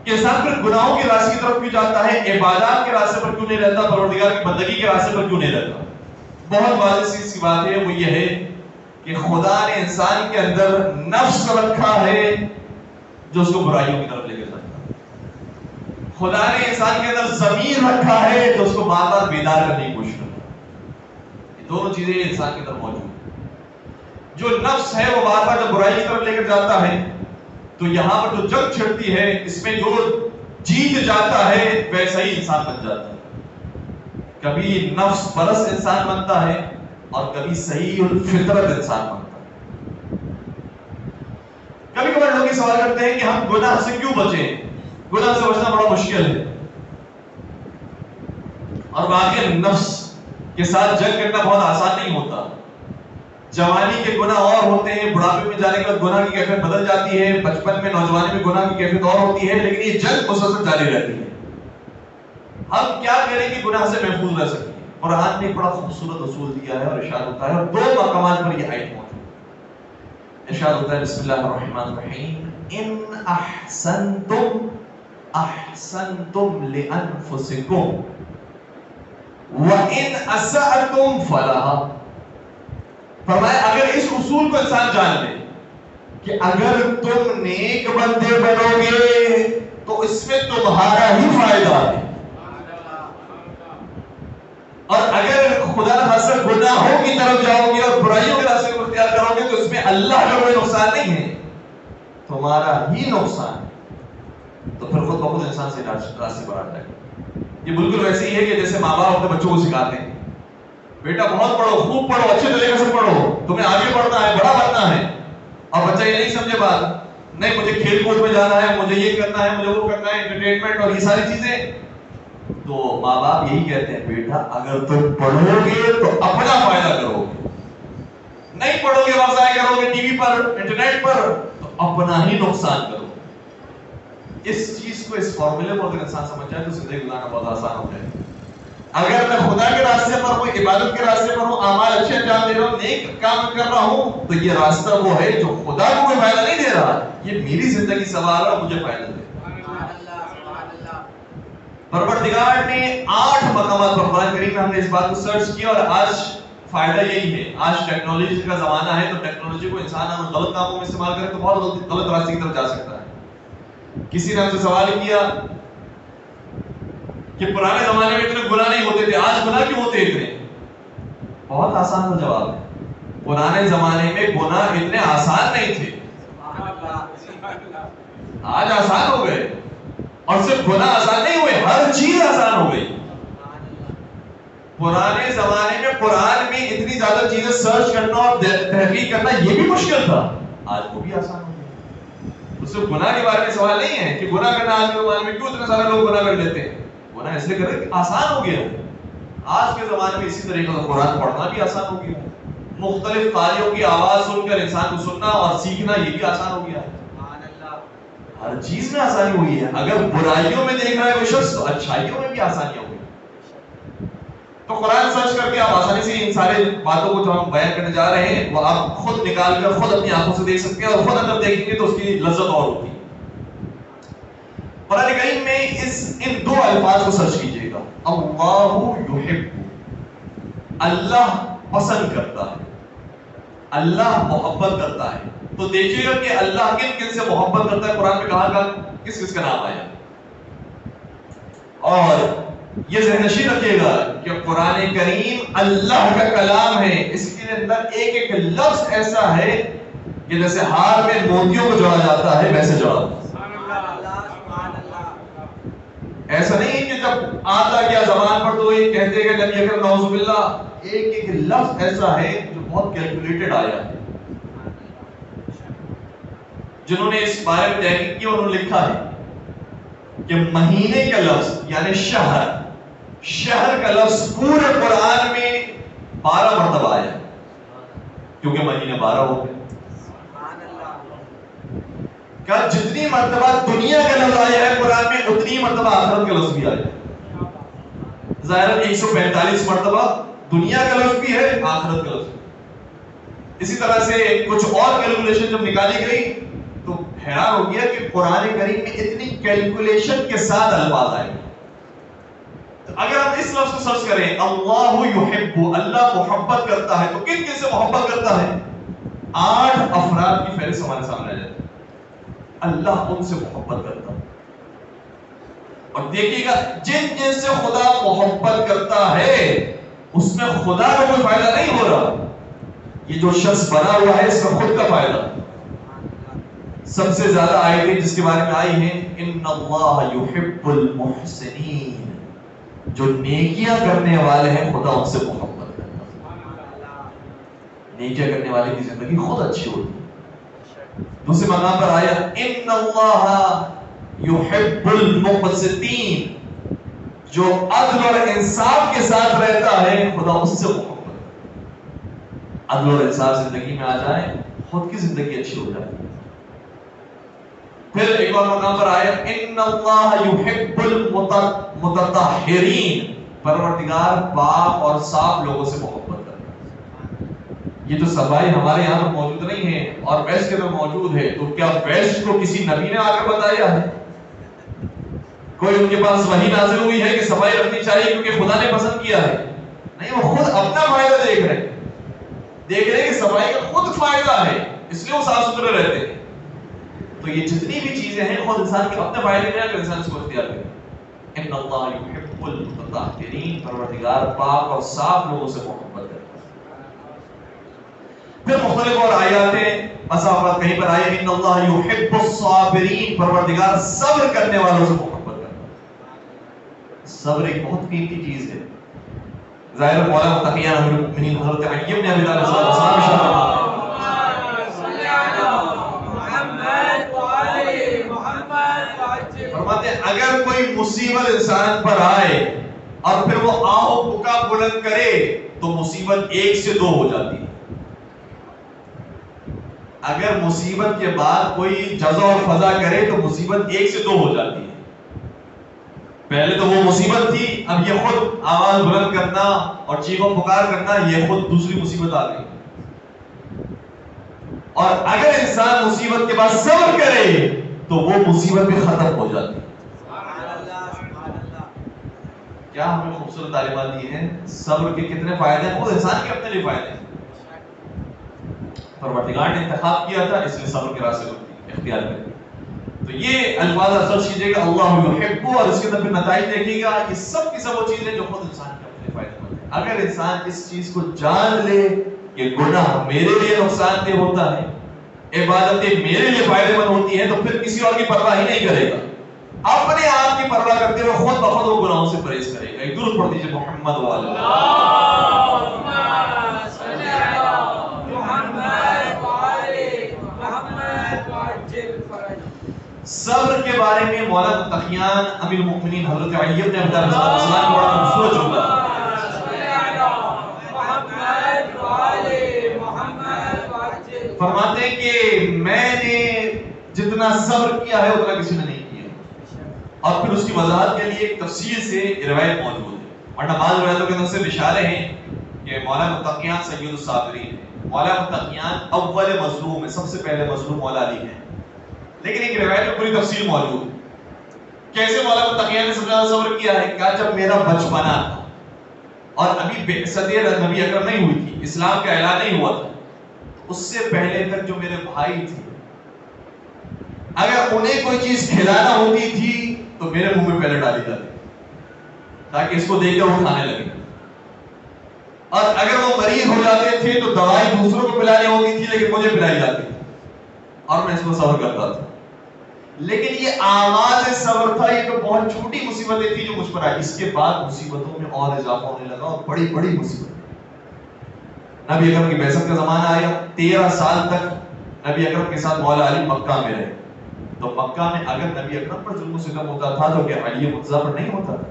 کہ انسان پھر گناہوں کے راستے کی طرف کیوں جاتا ہے، عبادات کے راستے پر کیوں نہیں رہتا، پروردگار کی بندگی کے راستے پر کیوں نہیں رہتا؟ بہت واضح سی بات ہے، وہ یہ ہے کہ خدا نے انسان کے اندر نفس رکھا ہے جو اس کو برائیوں کی طرف لے کے جاتا ہے۔ خدا نے انسان کے اندر ضمیر رکھا ہے جو اس کو بار بار بیدار کرنے کی کوشش کرتا ہے۔ یہ دونوں چیزیں انسان کے اندر موجود ہیں۔ جو نفس ہے وہ بار بار جب برائی کی طرف لے کر جاتا ہے تو یہاں پر جو جنگ چھڑتی ہے، اس میں جو جیت جاتا ہے ویسا ہی انسان بن جاتا ہے۔ کبھی نفس پرست انسان بنتا ہے اور کبھی صحیح الفطرت انسان بنتا ہے۔ کبھی کبھار لوگ یہ سوال کرتے ہیں کہ ہم گناہ سے کیوں بچیں؟ گناہ سے بچنا بڑا مشکل ہے، اور واقعی نفس کے ساتھ جنگ کرنا بہت آسان نہیں ہوتا۔ جوانی کے گناہ اور ہوتے ہیں، بڑھاپے میں جانے کے بعد گناہ کی کیفیت بدل جاتی ہے، بچپن میں نوجوانی میں گناہ کی کیفیت اور ہوتی ہے، لیکن یہ جنگ مسلسل جاری رہتی ہے۔ ہم کیا کریں کہ گناہ سے محفوظ رہ سکیں؟ قرآن نے بڑا خوبصورت اصول دیا ہے اور ارشاد ہوتا ہے، اور دو مقامات پر یہ آیت موجود ہے۔ ارشاد ہوتا ہے بسم اللہ الرحمن الرحیم، ان احسنتم احسنتم لانفسکم وان اسأتم فلہا۔ فرمایا اگر اس اصول کو انسان جان لے کہ اگر تم نیک بندے بنو گے تو اس میں تمہارا ہی فائدہ ہے، اور اگر خدا نخواستہ گناہوں کی طرف جاؤ گے اور برائیوں کے راستے کو اختیار کرو گے تو اس میں اللہ کا کوئی نقصان نہیں ہے، تمہارا ہی نقصان ہے، تو پھر خود بخود انسان سے راستے پر آ جائے گا۔ یہ بالکل ویسے ہی ہے کہ جیسے ماں باپ اپنے بچوں کو سکھاتے ہیں، بیٹا بہت پڑھو، خوب پڑھو، اچھے طریقے سے پڑھو، تمہیں آگے بڑھنا ہے، بڑا بننا ہے، اور بچہ یہ نہیں سمجھے بات، نہیں مجھے کھیل کود میں جانا ہے، مجھے یہ کرنا ہے، مجھے وہ کرنا ہے، انٹرٹینمنٹ اور یہ ساری چیزیں۔ تو ماں باپ یہی کہتے ہیں بیٹا اگر تم پڑھو گے تو اپنا فائدہ کرو گے، نہیں پڑھو گے وقت ضائع کرو گے ٹی وی پر انٹرنیٹ پر تو اپنا ہی نقصان کرو گے۔ اس چیز کو، اس فارمولے کو اگر انسان سمجھ جائے تو زندگی گزارنا بہت آسان ہو جائے۔ اگر میں خدا کے راستے پر ہوں، عبادت کے راستے پر ہوں، اعمال اچھے انجام دے رہا ہوں، نیک کام کر رہا ہوں، تو یہ راستہ وہ ہے جو خدا کو کوئی فائدہ نہیں دے رہا، یہ میری زندگی سنوار رہا، مجھے فائدہ دے۔ پروردگار نے 8 مقامات پر قرآن کریم میں ہم نے اس بات کو سرچ کیا، اور آج فائدہ یہی ہے، آج ٹیکنالوجی کا زمانہ ہے، تو ٹیکنالوجی کو انسان اگر غلط کاموں میں استعمال کرے تو بہت غلط راستے کی طرف جا سکتا ہے۔ کسی نے ہم سے سوال کیا کہ پرانے زمانے میں اتنے گناہ نہیں ہوتے تھے، آج گناہ کیوں ہوتے اتنے؟ بہت آسان سا جواب ہے، پرانے زمانے میں گناہ اتنے آسان نہیں تھے، آج آسان ہو گئے، اور صرف گناہ آسان نہیں ہوئے، ہر چیز آسان ہو گئی۔ پرانے زمانے میں قرآن میں اتنی زیادہ چیزیں سرچ کرنا اور تحقیق کرنا یہ بھی مشکل تھا، آج وہ بھی آسان ہو گیا۔ تو صرف گناہ کے بارے میں سوال نہیں ہے کہ گناہ کرنا آج کے زمانے میں کیوں اتنے سارے لوگ گناہ کر لیتے ہیں، گناہ اس لیے کر رہے کہ آسان ہو گیا۔ آج کے زمانے میں اسی طریقے سے قرآن پڑھنا بھی آسان ہو گیا، مختلف قاریوں کی آواز سن کر انسان کو سننا اور سیکھنا یہ بھی آسان ہو گیا ہے، ہر چیز میں آسانی ہوئی ہے۔ اگر برائیوں میں دیکھ رہا ہے کوئی شخص تو اچھائیوں میں بھی آسانیاں ہوئی۔ تو قرآن سرچ کر کے آپ آسانی سے ان سارے باتوں کو جو ہم بیان کرنے جا رہے ہیں وہ آپ خود نکال کر خود اپنی آنکھوں سے دیکھ سکتے ہیں، اور خود اگر دیکھیں گے تو اس کی لذت اور ہوتی ہے۔ قرآن کریم میں ان 2 الفاظ کو سرچ کیجئے گا، اللہ یحب، اللہ پسند کرتا ہے، اللہ محبت کرتا ہے۔ تو دیکھیے گا کہ اللہ کن کن سے محبت کرتا ہے، قرآن میں کہاں کا کس کس کا نام آیا، اور یہ ذہن نشین رکھیے گا کہ قرآن کریم اللہ کا کلام ہے، اس کے اندر ایک ایک لفظ ایسا ہے کہ جیسے ہار میں موتیوں کو جوڑا جاتا ہے ویسے جوڑا۔ ایسا نہیں ہے کہ جب آتا گیا زبان پر تو یہ کہتے کہ لم یکن نعوذ باللہ، ایک ایک لفظ ایسا ہے جو بہت کیلکولیٹڈ آیا ہے۔ جنہوں نے اس بارے میں تحقیق کی، انہوں نے لکھا ہے کہ مہینے کا لفظ یعنی شہر کا لفظ پورے قرآن میں 12 مرتبہ آیا، کیونکہ مہینے 12 ہوتے ہیں۔ کہ جتنی مرتبہ دنیا کا لفظ آیا ہے قرآن میں، اتنی مرتبہ آخرت کا لفظ بھی آیا ہے۔ ظاہراً 145 مرتبہ دنیا کا لفظ بھی ہے، آخرت کا لفظ بھی۔ اسی طرح سے کچھ اور کیلکولیشن جب نکالی گئی تو حیران ہو گیا کہ قرآن کریم میں اتنی کیلکولیشن کے ساتھ الفاظ آئے۔ اگر ہم اس لفظ کو سرچ کریں، اللہ یحب، اللہ محبت کرتا ہے، تو کن کن سے محبت کرتا ہے؟ 8 افراد کی فہرست ہمارے سامنے آ جاتی ہے۔ اللہ ان سے محبت کرتا ہے، اور دیکھیے گا جن جن سے خدا محبت کرتا ہے اس میں خدا کا کوئی فائدہ نہیں ہو رہا، یہ جو شخص بنا ہوا ہے اس کا خود کا فائدہ۔ سب سے زیادہ آیتیں جس کے بارے میں آئی ہیں، ان اللہ یحب المحسنین، جو نیکیاں کرنے والے ہیں خدا ان سے محبت کرتا ہے۔ نیکیاں کرنے والے کی زندگی خود اچھی ہوتی ہے۔ دوسرے مقام پر آیا ان اللہ یحب المقسطین، جو عدل اور انصاف کے ساتھ رہتا ہے خدا اس سے محبت کرتا ہے۔ عدل اور انصاف زندگی میں آ جائے خود کی زندگی اچھی ہو جائے۔ پھر ایک اور مقام پر آیا ان اللہ یحب المتطہرین، پروردگار پاک اور صاف لوگوں سے محبت کرتا ہے۔ یہ تو صفائی ہمارے یہاں پر موجود نہیں ہے اور ویسٹ کے اندر موجود ہے، تو کیا ویسٹ کو کسی نبی نے آ کر بتایا ہے؟ کوئی ان کے پاس وحی نازل ہوئی ہے کہ صفائی رکھنی چاہیے کیونکہ خدا نے پسند کیا ہے؟ نہیں، وہ خود اپنا فائدہ دیکھ رہے ہیں کہ صفائی کا خود فائدہ ہے، اس لیے وہ صاف ستھرے رہتے ہیں۔ تو یہ جتنی بھی چیزیں ہیں خود انسان کے اپنے فائدے میں اگر انسان اس کو اختیار کرے۔ ان اللہ یحب المتطہرین، پروردگار پاک اور صاف لوگوں سے محبت کرتا ہے۔ پھر مختلف اور آیاتیں مسافات کہیں پر آئے ان اللہ یحب الصابرین، پروردگار صبر کرنے والوں سے محبت کرتا ہے۔ صبر ایک بہت قیمتی چیز ہے۔ ظاہر مولا متقیان امیر المؤمنین حضرت علی بن ابی طالب صلی اللہ علیہ وسلم فرماتے ہیں اگر کوئی مصیبت انسان پر آئے اور پھر وہ آہو بکا بلند کرے تو مصیبت 1 سے 2 ہو جاتی ہے۔ اگر مصیبت کے بعد کوئی جزا اور فضا کرے تو مصیبت 1 سے 2 ہو جاتی ہے۔ پہلے تو وہ مصیبت تھی، اب یہ خود آواز بلند کرنا اور چیخ و پکار کرنا، یہ خود دوسری مصیبت آ گئی۔ اور اگر انسان مصیبت کے بعد صبر کرے تو وہ مصیبت بھی ختم ہو جاتی ہے۔ کیا ہمیں خوبصورت تعلیمات دی ہیں، صبر کے کتنے فائدے ہیں، خود انسان کے اپنے لیے فائدے ہیں۔ پروردگار نے انتخاب کیا تھا اس لیے صبر کے راستے کو اختیار کیا۔ تو یہ الفاظ سرچ کیجیے گا اللہ یحب، اور اس کے اندر پھر نتائج دیکھیے گا، یہ سب کی سب وہ چیزیں جو خود انسان کے اپنے فائدے مند ہیں۔ اگر انسان اس چیز کو جان لے کہ گناہ میرے لیے نقصان دہ ہوتا ہے، عبادتیں میرے لیے فائدے مند ہوتی ہیں، تو پھر کسی اور کی پرواہ ہی نہیں کرے گا، اپنے آپ کی پرواہ کرتے ہوئے خود بخود وہ گناہوں سے پرہیز کرے گا۔ ایک درود پڑھ دیجیے محمد وعلی اللہم صلی علی محمد وعلی محمد وعجل فرجہ۔ صبر کے بارے میں مولا متقیان امیر المؤمنین حضرت علی بن ابی طالب السلام کا بڑا خوبصورت جملہ ہے۔ فرماتے ہیں کہ میں نے جتنا صبر کیا ہے اتنا کسی نے نہیں کیا، اور پھر اس کی وضاحت کے لیے ایک تفصیل سے روایت موجود ہے، ورنہ بعض روایتوں کے اندر سے اشارے ہیں کہ مولا متقیان سید الصابرین ہیں، مولا متقیان اول مظلوم ہے، سب سے پہلے مظلوم مولا علی ہیں، لیکن ایک روایت میں پوری تفصیل موجود ہے کیسے مولا متقیان نے سب سے زیادہ صبر کیا ہے۔ کیا جب میرا بچپنا تھا اور ابھی بعثت نبی اکرم نہیں ہوئی تھی، اسلام کا اعلان نہیں ہوا تھا، اس سے پہلے تک جو میرے بھائی تھے اگر انہیں کوئی چیز کھلانا ہوتی تھی تو میرے منہ میں پہلے ڈالی جاتی تاکہ اس کو دیکھ کر وہ کھانے لگے، اور اگر وہ مریض ہو جاتے تھے تو دوائی دوسروں کو پلانی ہوتی تھی لیکن مجھے پلائی جاتی تھی، اور میں اس کو صبر کرتا تھا۔ لیکن یہ آغاز صبر تھا، یہ تو بہت چھوٹی مصیبتیں تھی جو مجھ پر آئی، اس کے بعد مصیبتوں میں اور اضافہ ہونے لگا اور بڑی بڑی مصیبتیں۔ نبی اکرم کی بعثت کا زمانہ آیا، 13 سال تک نبی اکرم کے ساتھ مولا علی مکہ میں رہے، تو مکہ میں اگر نبی اکرم پر ظلم و ستم ہوتا تھا تو کیا علی مرتضیٰ پر نہیں ہوتا تھا؟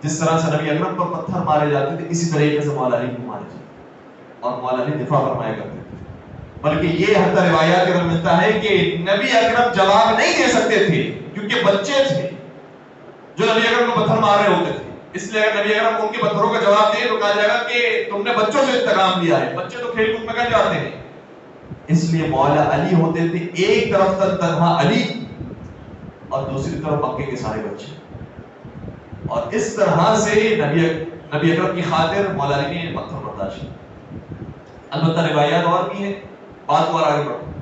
جس طرح سے نبی اکرم پر پتھر مارے جاتے تھے اسی طریقے سے مولا علی کو مارے جاتے اور مولا علی دفاع فرمایا کرتے تھے. بلکہ یہ حتی روایات کے اندر ملتا ہے کہ نبی اکرم جواب نہیں دے سکتے تھے کیونکہ بچے تھے جو نبی اکرم کو پتھر مار رہے ہوتے تھے. اس لیے اگر نبی اکرم ان کے پتھروں کا جواب دے تو کہا جائے گا کہ تم نے بچوں سے انتقام لیا ہے، بچے تو کھیل کود میں کر جاتے ہیں. اس لیے مولا علی ہوتے تھے ایک طرف تنہا علی اور دوسری طرف مکے کے سارے بچے، اور اس طرح سے نبی اکرم کی خاطر مولا علی نے پتھر برداشت کیا. البتہ روایات اور بھی ہیں، بات اور آگے بڑھو.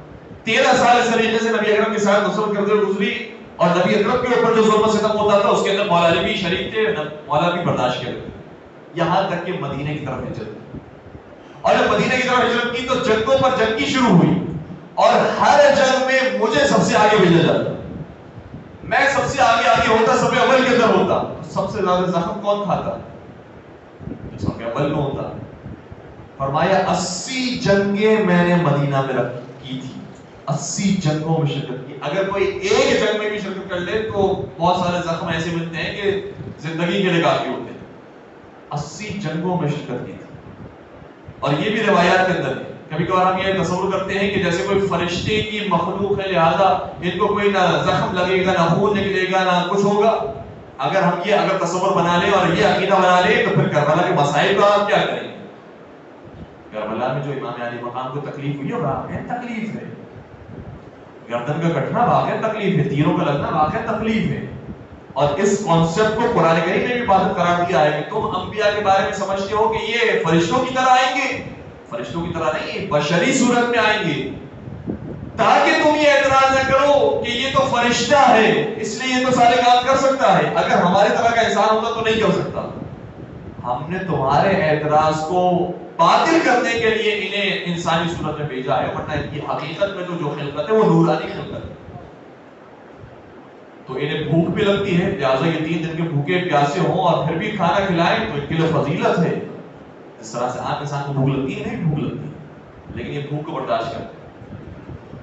13 سال اس طریقے سے نبی اکرم کے ساتھ نصرت کرتے ہوئے گزری، اور نبی اکرم کے اوپر جو ظلم و ستم ہوتا تھا اس کے اندر مولا علی بھی شریک تھے، مولا بھی برداشت کرتے تھے. یہاں تک کہ مدینے کی طرف ہجرت کی، اور جب مدینے کی طرف ہجرت کی تو جنگوں پر جنگی شروع ہوئی، اور ہر جنگ میں مجھے سب سے آگے بھیجا جاتا، میں سب سے آگے ہوتا، سب اول کے اندر ہوتا. سب سے زیادہ زخم کون کھاتا؟ جو سب اول میں ہوتا. فرمایا 80 جنگیں میں نے مدینہ میں کی تھی، 80 جنگوں میں شرکت کی. اگر کوئی ایک جنگ میں بھی شرکت کر لے تو بہت سارے زخم ایسے ملتے ہیں کہ زندگی کے لیے کافی ہوتے ہیں. 80 جنگوں میں شرکت کی تھی. اور یہ بھی روایات کے اندر ہے. کبھی کبھار ہم یہ تصور کرتے ہیں کہ جیسے کوئی فرشتے کی مخلوق ہے لہذا ان کو کوئی نہ زخم لگے گا، نہ خون نکلے گا، نہ کچھ ہوگا. اگر ہم یہ تصور بنا لیں اور یہ عقیدہ بنا لیں تو پھر کربلا کے مسائل کا آپ کیا کریں گے؟ کربلا میں جو امام علی مقام کو تکلیف ہوئی ہے واقعی تکلیف ہے، گردن کا کٹنا واقعی تکلیف ہے، تیروں کا لگنا واقعی تکلیف ہے. اور اس کانسیپٹ کو قرآن کریم نے بھی بات قرار دیا ہے کہ تم انبیاء کے بارے میں سمجھتے ہو کہ یہ فرشتوں کی طرح آئیں گے. فرشتوں کی طرح نہیں، بشری صورت میں آئیں گے، تاکہ تم یہ اعتراض نہ کرو کہ یہ تو فرشتہ ہے اس لیے یہ تو سارے کام کر سکتا ہے. اگر ہمارے طرح کا انسان ہوتا تو نہیں کر سکتا. ہم نے تمہارے اعتراض کو باطل کرنے کے لیے انہیں انسانی صورت میں بھیجا ہے، ورنہ ان کی حقیقت میں تو جو خلقت ہے وہ نورانی خلقت ہے. تو انہیں بھوک بھی لگتی ہے، لہٰذا یہ 3 دن کے بھوکے پیاسے ہوں اور پھر بھی کھانا کھلائیں تو ان کے لیے فضیلت ہے. اس طرح سے عام انسان کو بھوک لگتی ہے، نہیں بھوک لگتی ہے، لیکن یہ بھوک کو برداشت کرتے ہیں.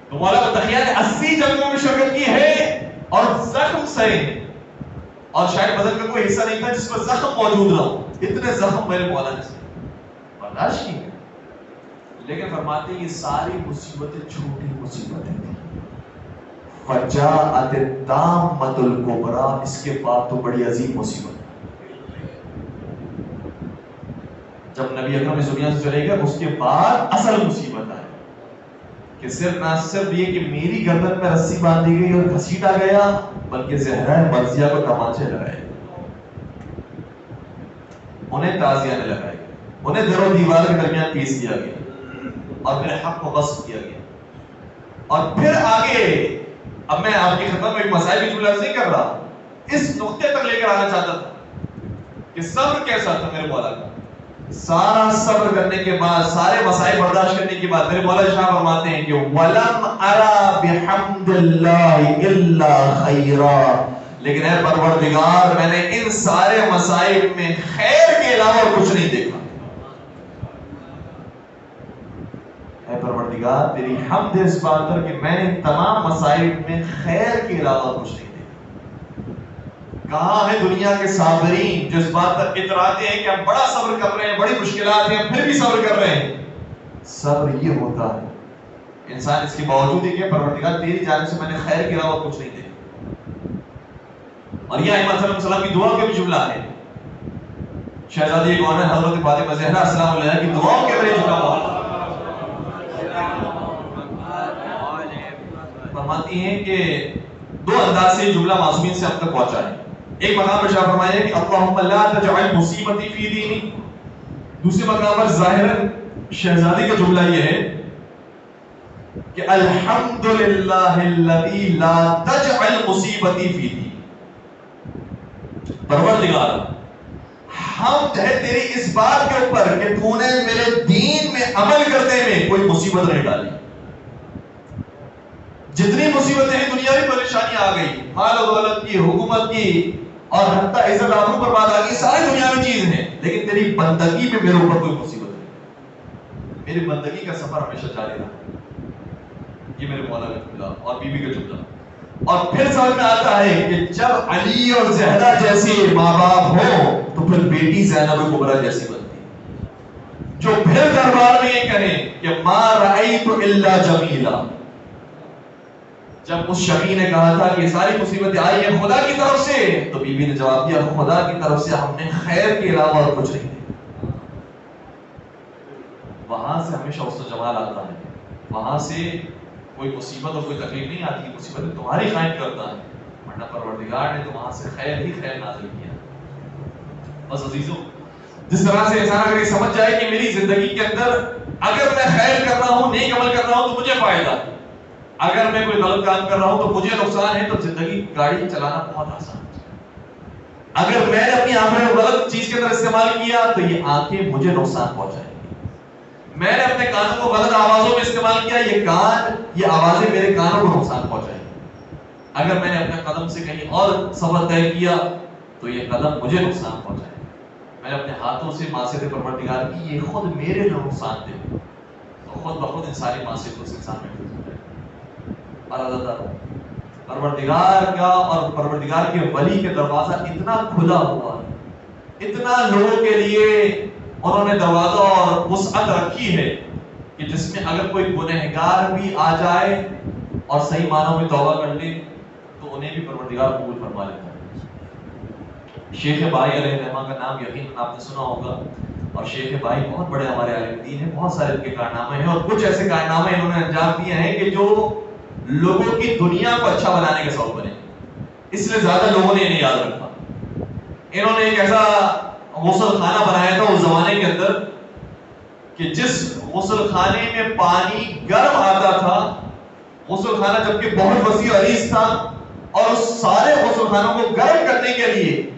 تو مولا بتخیہ نے 80 جنگوں میں شرکت کی ہے اور زخم سہے، اور شاید بدن کا کوئی حصہ نہیں تھا جس پر زخم موجود نہ ہو. اتنے زخم میرے مولا نے برداشت کی ہے. لیکن فرماتے ہیں یہ ساری مصیبتیں چھوٹی مصیبتیں تھیں. فجاءت الطامۃ الکبریٰ، اس کے بعد تو بڑی عظیم مصیبت. جب نبی اکرم اس دنیا سے چلے گئے اس کے بعد اصل مصیبت آئی کہ نہ صرف یہ کہ میری گردن میں رسی باندھی گئی اور گھسیٹا گیا، بلکہ زہرہ مرضیہ کو تمانچے لگائے، انہیں تعزیہ میں لگائے گئے، انہیں در و دیوار کے درمیان پیس دیا گیا اور میرے حق کو غصب کیا گیا. اور پھر آگے اب میں آپ کی خدمت میں ایک مسائل کی جملہ نہیں کر رہا، اس نقطے تک لے کر آنا چاہتا تھا کہ صبر کیسا تھا میرے مولا کا. سارا صبر کرنے کے بعد، سارے مسائل برداشت کرنے کے بعد میرے مولا شاہ فرماتے ہیں کہ وَلَمْ أَرَى بِحَمْدِ اللَّهِ إِلَّا خَيْرًا، لیکن اے پروردگار میں نے ان سارے مسائل میں خیر کے علاوہ کچھ نہیں دیکھا. اے پروردگار تیری حمد اس بات پر کہ میں نے تمام مسائل میں خیر کے علاوہ کچھ نہیں دیکھا. کہاں ہیں دنیا کے صابرین جو اس بات پر اتراتے ہیں کہ ہم بڑا صبر کر رہے ہیں، بڑی مشکلات ہیں پھر بھی صبر کر رہے ہیں. صبر یہ ہوتا ہے انسان اس کے باوجود ہی کہ پروردگار تیری جانب سے میں نے خیر کے علاوہ کچھ نہیں دیکھا. اور یہ ائمہ صلی اللہ علیہ وسلم کی دعا کے بھی جملہ ہے. شہزادی کون ہے؟ حضرت فاطمہ زہرا السلام علیہا کی دعاؤں کے بھی جملہ ہے. فرماتی ہیں کہ 2 انداز سے جملہ معصومین سے اب تک پہنچا ہے. ایک مقام پر شاہ فرمایا کہ اللہم لا تجعل مصیبتی فی دینی. دوسرے مقام پر ظاہراً شہزادی کا جملہ یہ ہے کہ الحمدللہ الذی لا تجعل مصیبتی فی دینی. پروردگار حمد ہے تیری اس بات کے اوپر کہ تو نے میرے دین میں عمل کرنے میں کوئی مصیبت نہیں ڈالی. جتنی مصیبتیں ہیں دنیاوی پریشانی آ گئی، مال و دولت کی، حکومت کی، اور حتیٰ عزت آبرو پر بات آ گئی، ساری دنیاوی چیز ہیں، لیکن تیری بندگی میں میرے اوپر کوئی مصیبت نہیں. میری بندگی کا سفر ہمیشہ جاری رہا. یہ میرے مولا کا جملہ اور بی بی کا جملہ. اور پھر سمجھ میں آتا ہے کہ جب علی اور زہرا جیسے ماں باپ ہوں تو پھر بیٹی زینب کبریٰ جیسی بنتی ہے، جو پھر دربار میں یہ کہیں کہ ما رأیت الا جمیلا. جب اس شقی نے کہا تھا کہ ساری مصیبتیں آئی ہیں خدا کی طرف سے، تو بی بی نے جواب دیا خدا کی طرف سے ہم نے خیر کے علاوہ اور کچھ نہیں دیکھا. وہاں سے ہمیشہ حسن و جمال آتا ہے، وہاں سے کوئی مصیبت اور کوئی تکلیف نہیں آتی. مصیبتیں تمہاری قائم کرتا ہے، ورنہ پروردگار نے تو وہاں سے خیر ہی خیر نازل کیا. بس عزیزوں، جس طرح سے انسان اگر یہ سمجھ جائے کہ میری زندگی کے اندر اگر میں خیر کر رہا ہوں، نیک عمل کر رہا ہوں تو مجھے فائدہ، اگر میں کوئی غلط کام کر رہا ہوں تو مجھے نقصان ہے، تو زندگی گاڑی چلانا بہت آسان ہے. اگر میں نے اپنی آنکھیں غلط چیز کے اندر استعمال کیا تو یہ آنکھیں مجھے نقصان پہنچائیں گی. میں نے اپنے کانوں کو غلط آوازوں میں استعمال کیا، یہ آوازیں میرے کانوں کو نقصان پہنچائیں گی. اگر میں نے اپنے قدم سے کہیں اور سفر طے کیا تو یہ قدم مجھے نقصان پہنچائے. میں نے اپنے ہاتھوں سے معصیت پروردگار کی، یہ خود میرے لیے نقصان دے، تو خود بخود انسانی معصیت اس انسان میں ڈوب جائے. اور اللہ پروردگار کا اور پروردگار کے ولی کے دروازہ اتنا کھلا ہوا ہے، اتنا لوگوں کے لیے انہوں نے دروازہ اور وسعت رکھی ہے کہ جس میں اگر کوئی گنہگار بھی آ جائے اور صحیح معنوں میں توبہ کر لے تو انہیں بھی پروردگار قبول فرما لیتا ہے. شیخ بائی علیہ الرحمہ کا نام یقیناً آپ نے سنا ہوگا، اور شیخ بائی بہت بڑے ہمارے عالم دین ہیں، بہت سارے ان کے کارنامے ہیں، اور کچھ ایسے کارنامے انہوں نے انجام دیے ہیں کہ جو لوگوں کی دنیا کو اچھا بنانے کے سبب بنے، اس لیے زیادہ لوگوں نے انہیں یاد رکھا. انہوں نے ایک ایسا غسل خانہ بنایا تھا اس زمانے کے اندر کہ جس غسل خانے میں پانی گرم آتا تھا، غسل خانہ جبکہ بہت وسیع عریض تھا، اور اس سارے غسل خانوں کو گرم کرنے کے لیے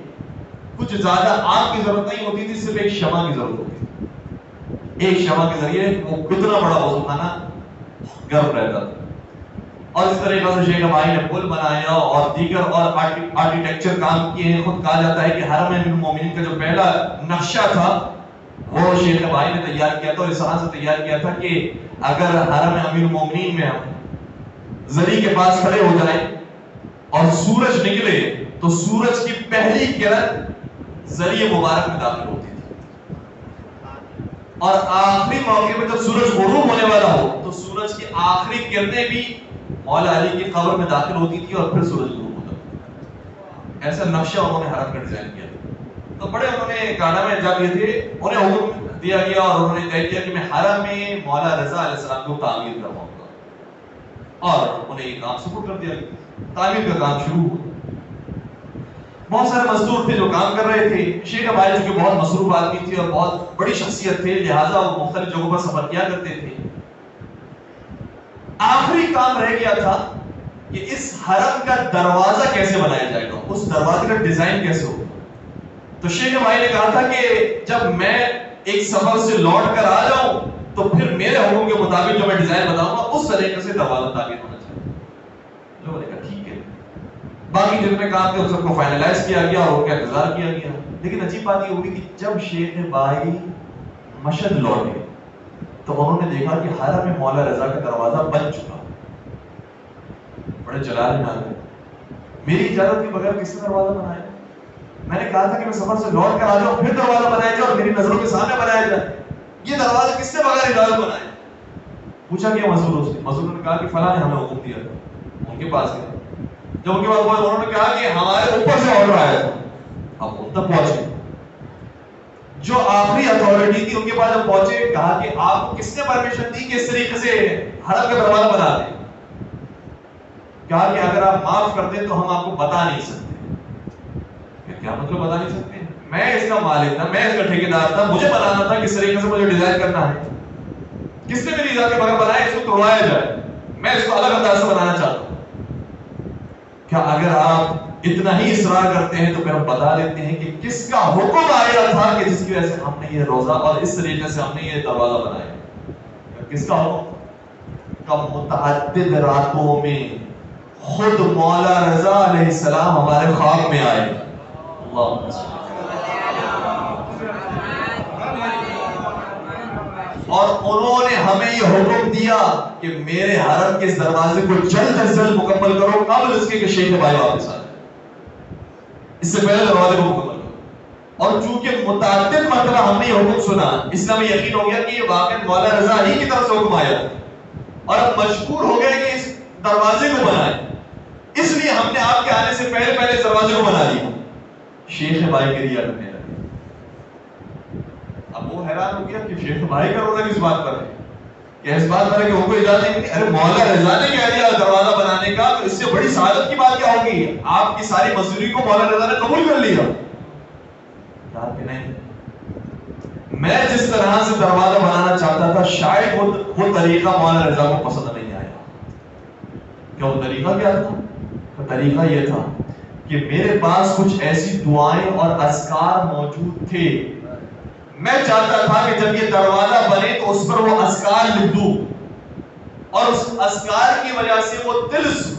کچھ زیادہ آگ کی ضرورت نہیں ہوتی تھی، صرف ایک شمع کی ضرورت ہوتی تھی. ایک شمع کے ذریعے وہ کتنا بڑا غسل خانہ گرم رہتا تھا. اور اس طریقے سے شیخ بھائی نے پل بنایا اور دیگر اور آرکیٹیکچر کام کیے ہیں. خود کہا جاتا ہے کہ حرم امیر المومنین کا جو پہلا نقشہ تھا وہ شیخ بھائی نے تیار کیا تھا، اور اس طرح سے تیار کیا تھا کہ اگر حرم امیر المومنین میں ہم زری کے پاس کھڑے ہو جائیں اور سورج نکلے تو سورج کی پہلی کرن زری مبارک میں داخل ہوتی تھی، اور آخری موقع پہ جب سورج غروب ہونے والا ہو تو سورج کی آخری کرنیں بھی مولا علی کی قبر میں داخل ہوتی تھی اور پھر سورج غروب ہوتا تھا. ایسا نقشہ انہوں نے حرم کا ڈیزائن کیا. تو بڑے انہوں نے کارنامے انجام دیے تھے. انہیں حکم دیا گیا اور انہوں نے طے کیا کہ میں حرم میں مولا رضا علیہ السلام کو تعمیر کرواؤں گا، اور انہیں یہ کام سپرد کر دیا گیا. تعمیر کا کام شروع ہوا. بہت سارے مزدور تھے جو کام کر رہے تھے. شیخ بھائی جو کہ بہت مصروف آدمی تھے اور بہت بڑی شخصیت تھے، لہٰذا وہ مختلف جگہوں پر سفر کیا کرتے تھے. آخری کام رہ گیا تھا کہ اس حرم کا دروازہ کیسے بنایا جائے گا، اس دروازے کا ڈیزائن کیسے ہوگا. تو شیخ بھائی نے کہا تھا کہ جب میں ایک سفر سے لوٹ کر آ جاؤں تو پھر میرے حکم کے مطابق جو میں ڈیزائن بتاؤں گا اس طریقے سے دروازہ تعمیر ہونا چاہیے. لوگوں نے کہا ٹھیک ہے. باقی جتنے کام تھے ان سب کو فائنلائز کیا گیا اور ان کا انتظار کیا گیا. لیکن عجیب بات یہ ہوئی کہ جب شیخ بھائی مشہد لوٹے تو انہوں نے دیکھا کہ حرم میں مولا رضا کا دروازہ بن چکا. بڑے جلال میں آ گئے. میری اجازت کے بغیر کس نے دروازہ بنایا؟ میں نے کہا تھا کہ میں سفر سے لوٹ کر آ جاؤں پھر دروازہ بنایا جائے اور میری نظروں کے سامنے بنایا جائے. یہ دروازہ کس نے بغیر اجازت بنایا؟ پوچھا گیا مزدوروں سے. مزدوروں نے کہا کہ فلاں نے ہمیں حکم دیا تھا. ان کے پاس گیا. جب ان کے پاس انہوں نے کہا کہ ہمارے اوپر سے آرڈر آیا تھا. اب ان تک پہنچے. جو آخری اتھارٹی تھی ان کے پاس جب پہنچے کہا کہ آپ کو کس نے پرمیشن دی کہ اس طریقے سے حرم کا دروازہ بنا دیں؟ کہا کہ اگر آپ معاف کر دیں تو ہم آپ کو بتا نہیں سکتے. کیا مطلب بتا نہیں سکتے؟ میں اس کا مالک تھا، میں اس کا ٹھیکیدار تھا، مجھے بتانا تھا کس طریقے سے مجھے ڈیزائن کرنا ہے. کس نے میری اجازت کے بغیر بنایا؟ اس کو توڑوایا جائے. میں اس کو الگ انداز سے بنانا چاہتا ہوں. کیا اگر آپ اتنا ہی اصرار کرتے ہیں تو پھر ہم بتا دیتے ہیں کہ کس کا حکم آیا تھا کہ جس کی وجہ سے ہم نے یہ روزہ اور اس طریقے سے ہم نے یہ دروازہ بنایا. کس کا حکم؟ کب متعدد راتوں میں خود مولا رضا علیہ السلام ہمارے خواب میں آئے. اور انہوں نے ہمیں یہ حکم دیا کہ میرے حرم کے اس دروازے کو جلد از جلد مکمل کرو قبل اس کے کہ شیخ بھائی واپس آ جائے، اس سے پہلے دروازے کو مکمل کرو۔ اور چونکہ متعدد مرتبہ ہم نے یہ حکم سنا، اس لیے ہمیں یقین ہو گیا کہ یہ واقعہ مولا رضا ہی کی طرف سے حکم آیا اور اب مجبور ہو گئے کہ اس دروازے کو بنائیں، اس لیے ہم نے آپ کے آنے سے پہلے پہلے اس دروازے کو بنا لیا۔ شیخ بھائی کے لیے کرنے لگے۔ اب وہ حیران ہو گیا کہ شیخ بھائی کا رونا کس بات پر ہے، کہ اس بات پر ہے کہ ان کو اجازت نہیں ملی۔ ارے مولا رضا نے کہہ دیا دروازہ بنانے کا، تو اس سے بڑی سعادت کی بات کیا ہوگی؟ آپ کی ساری مزدوری کو مولا رضا نے قبول کر لیا۔ کہا کہ نہیں، میں جس طرح سے دروازہ بنانا چاہتا تھا شاید وہ طریقہ مولا رضا کو پسند نہیں آیا۔ کیا وہ طریقہ کیا تھا؟ وہ طریقہ یہ تھا کہ میرے پاس کچھ ایسی دعائیں اور اذکار موجود تھے، میں چاہتا تھا کہ جب یہ دروازہ بنے تو اس پر وہ اذکار لکھ دوں، اور اس اذکار کی وجہ سے وہ طلسم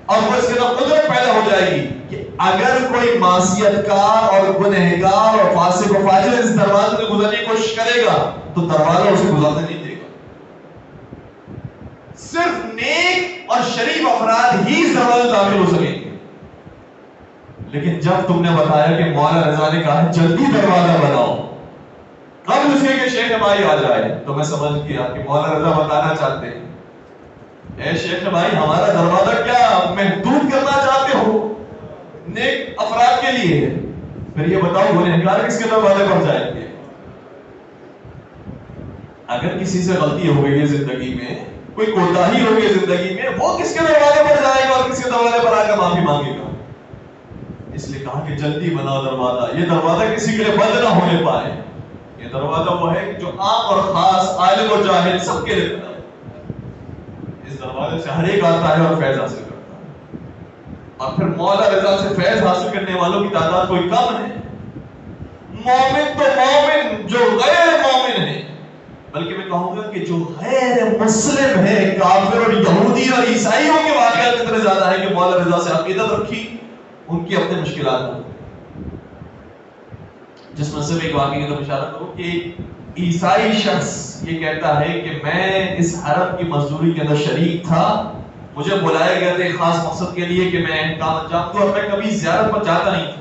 اور وہ اس کے اندر قدرت پیدا ہو جائے گی کہ اگر کوئی معصیت کار اور گنہگار اور فاسق و فاجر اس دروازے سے گزرنے کی کوشش کرے گا تو دروازہ اسے گزرنے نہیں دے گا۔ صرف نیک اور شریف افراد ہی اس دروازے داخل ہو سکیں گے۔ لیکن جب تم نے بتایا کہ مولا رضا نے کہا جلدی دروازہ بناؤ قبل اس کے کہ شیخ بھائی آ جائے، تو میں سمجھ گیا کہ مولا رضا بتانا چاہتے ہیں اے شیخ بھائی ہمارا دروازہ کیا محدود کرنا چاہتے ہو نیک افراد کے لیے؟ پھر یہ بتاؤ گنہگار کس کے دروازے پر جائیں گے؟ اگر کسی سے غلطی ہو گئی ہے زندگی میں، کوئی کوتاہی ہو گئی زندگی میں، وہ کس کے دروازے پر جائے گا اور کس کے دروازے پر آ کر معافی مانگے گا؟ اس لیے کہا کہ جلدی بناؤ دروازہ، یہ دروازہ کسی کے لیے بند نہ ہونے پائے۔ یہ دروازہ وہ ہے جو عام اور خاص، عالم اور جاہل سب کے لیے بنا ہے۔ اس دروازے سے ہر ایک آتا ہے اور فیض حاصل کرتا ہے، اور پھر مولا رضا سے فیض حاصل کرنے والوں کی تعداد کوئی کم ہے۔ مومن تو مومن جو غیر مومن ہے، بلکہ میں کہوں گا کہ جو غیر مسلم ہے، کافر اور یہودی اور عیسائیوں کے واقعات اتنے زیادہ ہے کہ مولا رضا سے عقیدت رکھی ان کی اپنے مشکلات ہوں۔ جس میں سے ایک واقعے کی طرف اشارہ کروں کہ عیسائی شخص یہ کہتا ہے کہ میں اس حرم کی مزدوری کے اندر شریک تھا، مجھے بلایا گیا تھا ایک خاص مقصد کے لیے کہ میں کام انجام دوں، اور میں کبھی زیارت پر جاتا نہیں تھا،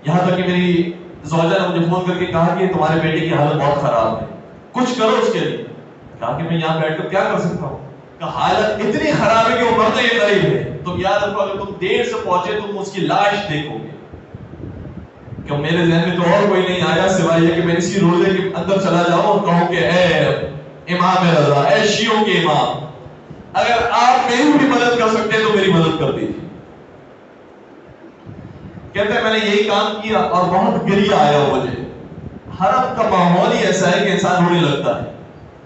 یہاں تک کہ میری زوجہ نے مجھے فون کر کے کہا کہ تمہارے بیٹے کی حالت بہت خراب ہے، کچھ کرو اس کے لیے۔ کہا کہ میں یہاں بیٹھ کر کیا کر سکتا ہوں؟ کہ حالت اتنی خراب ہے کہ وہ مرنے کے قریب ہے، تم یاد رکھو اگر تم دیر سے پہنچے تم اس کی لاش دیکھو گے۔ کہ میرے ذہن میں تو اور کوئی نہیں آیا سوائے یہ کہ میں اسی روزے کے اندر چلا جاؤں اور کہوں کہ اے امام رضا، اے شیعوں کے امام، اگر آپ میری بھی مدد کر سکتے ہیں تو میری مدد کر دیجیے۔ کہتے ہیں میں نے یہی کام کیا اور بہت گریہ آیا مجھے، حرم کا ماحول ہی ایسا ہے کہ انسان رونے لگتا ہے،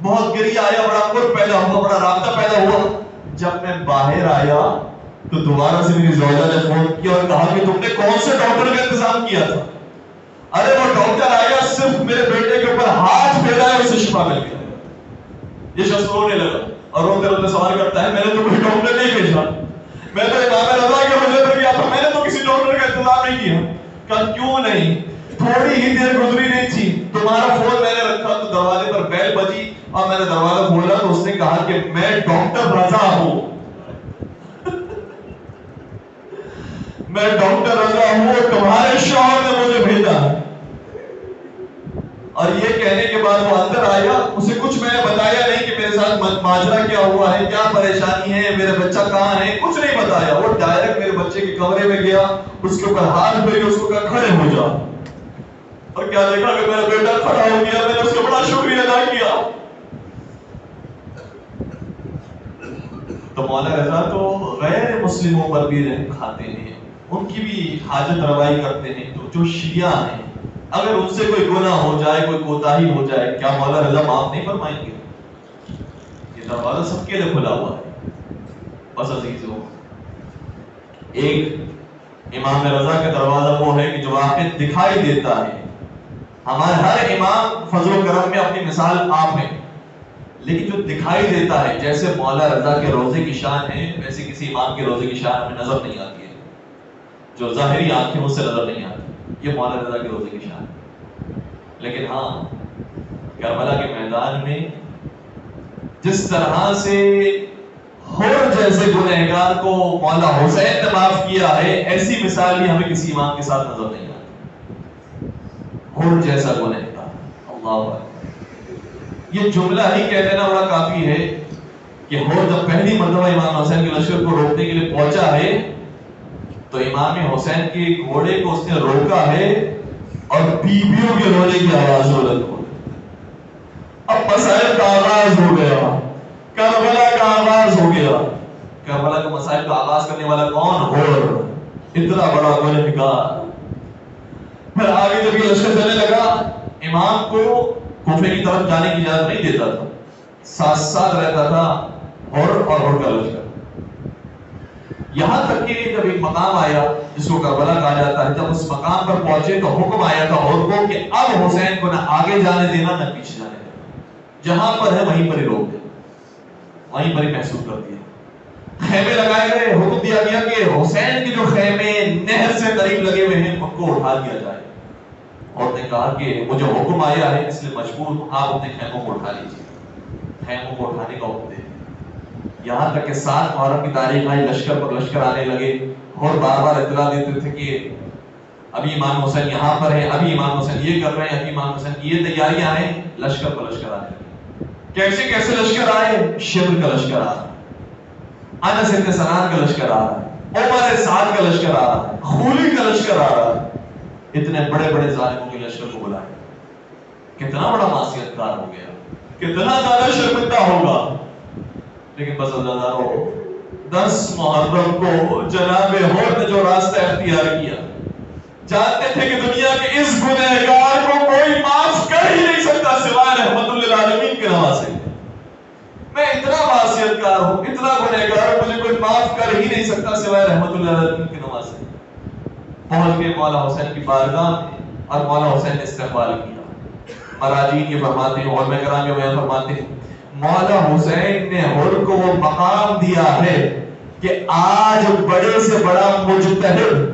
بہت گریہ آیا، بڑا قرب پیدا ہوا، بڑا رابطہ پیدا ہوا۔ جب میں باہر آیا تو دوبارہ سے میری زوجہ نے فون کیا اور کہا کہ تم نے کون سے ڈاکٹر کا انتظام کیا تھا؟ ارے وہ ڈاکٹر آیا، صرف میرے بیٹے کے اوپر ہاتھ پھیرا ہے، اسے شفا مل گیا۔ یہ شخص رونے لگا اور روتے روتے سوال کرتا ہے میں نے تو کوئی ڈاکٹر نہیں بھیجا، میں تو امام رضا کے حجرے پر گیا تھا، میں نے تو کسی ڈاکٹر کا انتظام نہیں کیا۔ کہا کیوں نہیں؟ تھوڑی ہی دیر گزری نہیں تھی تمہارا فون میں نے رکھا تو دروازے پر بیل بجی اور میں نے دروازہ کھولا تو اس نے کہا کہ میں ڈاکٹر رضا ہوں، میں ڈاکٹر رضا ہوں، تمہارے شوہر نے مجھے بھیجا ہے۔ اور یہ کہنے کے بعد وہ اندر آیا، اسے کچھ میں نے بتایا نہیں کہ میرے ساتھ ماجرا کیا ہوا ہے، کیا پریشانی ہے، میرا بچہ کہاں ہے، کچھ نہیں بتایا۔ وہ ڈائریکٹ میرے بچے کے کمرے میں گیا، اس کے اوپر ہاتھ پھیرے، اس کو کہا کھڑے ہو جا، اور کیا دیکھا کہ میرا بیٹا کھڑا ہو گیا۔ میں نے اس کا بڑا شکریہ ادا کیا۔ تو مولا رضا تو غیر مسلموں پر بھی رحم کھاتے ہیں، ان کی بھی حاجت روائی کرتے ہیں۔ تو جو شیعہ ہیں اگر ان سے کوئی گناہ ہو جائے، کوئی کوتاہی ہو جائے، کیا مولا رضا معاف نہیں فرمائیں گے؟ یہ دروازہ سب کے لیے کھلا ہوا ہے۔ بس عزیزوں، ایک امام رضا کا دروازہ وہ ہے کہ جو واقع دکھائی دیتا ہے۔ ہمارے ہر امام فضل و کرم میں اپنی مثال آپ ہیں، لیکن جو دکھائی دیتا ہے، جیسے مولا رضا کے روزے کی شان ہے ویسے کسی امام کے روزے کی شان ہمیں نظر نہیں آتی ہے، جو ظاہری آنکھیں اس سے نظر نہیں آتی۔ یہ مولا رضا کے روزے کی شان ہے۔ لیکن ہاں، کربلا کے میدان میں جس طرح سے حور جیسے گنہگار کو مولا حسین نے معاف کیا ہے، ایسی مثال بھی ہمیں کسی امام کے ساتھ نظر نہیں آتی۔ حور جیسا گنہگار، اللہ اکبر، یہ جملہ ہی کہہ دینا بڑا کافی ہے کہ حور جب پہلی مرتبہ امام حسین کے لشکر کو روکنے کے لیے پہنچا ہے تو امام حسین کے گھوڑے کو اس نے روکا ہے اور بیویوں کے رونے کی آواز بلند ہو گئی۔ اب مسائل کا آغاز ہو گیا، کربلا کا آغاز ہو گیا۔ کربلا کے مسائل کا آغاز کرنے والا کون؟ حور، اتنا بڑا گنہگار۔ پھر آگے جب یہ لشکر چلنے لگا، امام کو کوفے کی طرف جانے کی اجازت نہیں دیتا تھا، ساتھ ساتھ رہتا تھا حور اور حور کا لشکر۔ یہاں تک کہ جب ایک مقام آیا جس کو کربلا کہا جاتا ہے، جب اس مقام پر پہنچے تو حکم آیا تھا حور کو کہ اب حسین کو نہ آگے جانے دینا نہ پیچھے جانے دینا، جہاں پر ہے وہیں پر ہی روک دے، وہیں پر ہی محسوس کر دیا۔ خیمے لگائے گئے، حکم دیا گیا کہ حسین کے جو خیمے نہر سے قریب لگے ہوئے ہیں ان کو اٹھا دیا جائے۔ اور نے کہا کہ مجھے حکم آیا ہے اس لیے مجبور ہوں، آپ اپنے خیموں کو اٹھا لیجیے۔ خیموں کو اٹھانے کا حکم دے، یہاں تک کہ 7 محرم کی تاریخ آئی، لشکر پر لشکر آنے لگے اور بار بار اطلاع دیتے تھے کہ ابھی امام حسین یہاں پر ہے، ابھی امام حسین یہ کر رہے ہیں، ابھی امام حسین کی یہ تیاریاں ہیں۔ لشکر پر لشکر آنے لگے۔ کیسے کیسے لشکر آئے؟ شبر کا لشکر آ رہا، انس بن سنان کا لشکر آ رہا، عمر سعد کا لشکر آ رہا، خولی کا لشکر آ رہا۔ اتنے بڑے بڑے ظالموں کے لشکر کو بلائے، کتنا بڑا معصیت کار ہو گیا، کتنا زیادہ شرمندہ ہوگا۔ لیکن بس عزیزانو، 10 محرم کو جناب حور نے جو راستہ اختیار کیا، جانتے تھے کہ دنیا کے اس گنہگار کو کوئی معاف کر ہی نہیں سکتا سوائے رحمت للعالمین کے نواسے۔ میں اتنا معصیت کار ہوں، اتنا گنہگار ہوں، مجھے کوئی معاف کر ہی نہیں سکتا سوائے رحمت للعالمین کے نواسے۔ پہنچ کے مولا حسین کی بارگاہ میں اور مولا حسین نے استقبال کیا۔ مراجعین یہ فرماتے ہیں، علماء کرام یہ بیان فرماتے ہیں، مولا حسین نے حور کو وہ مقام دیا ہے کہ آج بڑے سے بڑا مجتہد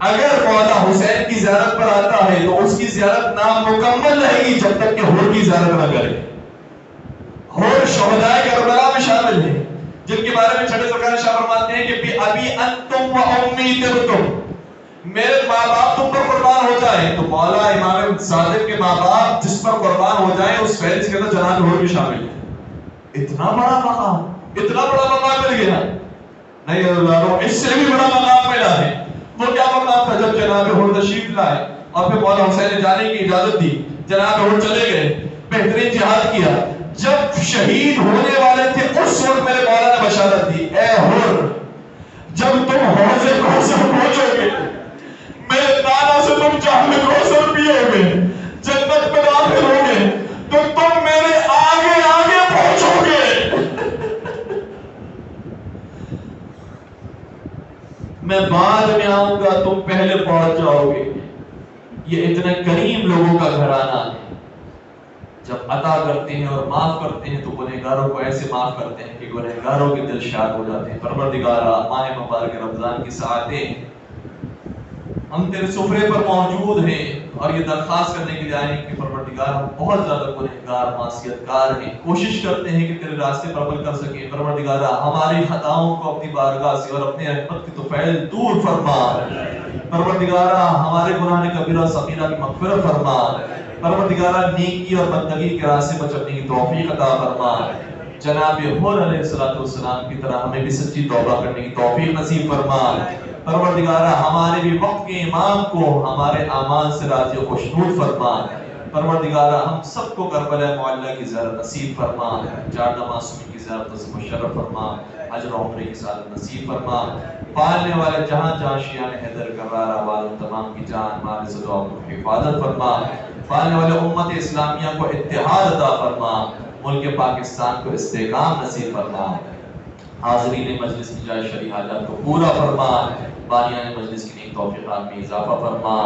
اگر مولا حسین کی زیارت پر آتا ہے تو اس کی زیارت نامکمل رہے گی جب تک کہ حور کی زیارت نہ کرے۔ حور شہدائے کربلا میں شامل ہے، جن کے بارے میں چھٹے سرکار شاہ فرماتے ہیں کہ ابھی انتم و امی تبتم، میرے ماں باپ تم پر قربان ہو جائیں، تو مولا امام صادق کے ماں باپ جس پر قربان ہو جائیں اس فیض کے اندر جناب حور بھی شامل ہے۔ اتنا بڑا مقام، اتنا بڑا مقام مل گیا۔ نہیں اللہ، اس سے بھی بڑا مقام ملا ہے۔ وہ کیا مقام تھا؟ جب جناب حور تشریف لائے اور پھر مولا حسین نے جانے کی اجازت دی، جناب حور چلے گئے، بہترین جہاد کیا۔ جب شہید ہونے والے تھے اس وقت میرے مولا نے بشارت دی، اے حور، جب تم حوض کوثر پہنچو گے، میرے نانا سے تم جام کوثر پیو گے، جنت میں داخل ہوگے، تو تم میرے آگے آگے پہنچو گے۔ میں بعد میں آؤں گا، تم پہلے پہنچ جاؤ گے۔ یہ اتنے کریم لوگوں کا گھرانہ ہے، جب عطا کرتے ہیں اور معاف کرتے ہیں تو گنہگاروں کو ایسے معاف کرتے ہیں کہ گنہگاروں کے دل شاد ہو جاتے ہیں۔ پروردگارا، ماہ مبارک رمضان کی ساعتیں ہم تیرے سفرے پر موجود ہیں اور یہ درخواست کرنے کے لیے آئے ہیں کہ پروردگار ہم بہت زیادہ گنہگار معصیت کار ہیں، کوشش کرتے ہیں کہ تیرے راستے پر عمل کر سکیں۔ پروردگار ہماری خطاؤں کو اپنی بارگاہ سے اور اپنے رحمت کی طفیل دور فرما۔ پروردگار ہمارے گناہ کبیرہ صغیرہ کی مغفرت فرما۔ پروردگار نیکی اور بندگی کے راستے پر چلنے کی توفیق عطا فرما۔ جناب حور علیہ السلام کی طرح ہمیں بھی سچی توبہ کرنے کی توفیق نصیب فرما۔ پروردگارہ ہمارے بھی وقت کے امام کو ہمارے اعمال سے راضی و خوشنود فرما۔ پروردگارہ ہم سب کو کربلا معلیٰ کی زیارت نصیب فرما، جاردہ معصومین کی زیارت سے مشرف فرما، اجر و عمرے کی سعادت نصیب فرما۔ پالنے والے جہاں جہاں شیعان حیدر کرارہ والوں تمام کی جان مال عزت و عمر کی حفاظت فرما۔ پالنے والے امت اسلامیہ کو اتحاد عطا فرما، ملک پاکستان کو استحکام نصیب فرما۔ حاضرین مجلس کی جائے شرعی حاجات کو پورا فرما، بانیان مجلس کی نیک توفیقات میں اضافہ فرما۔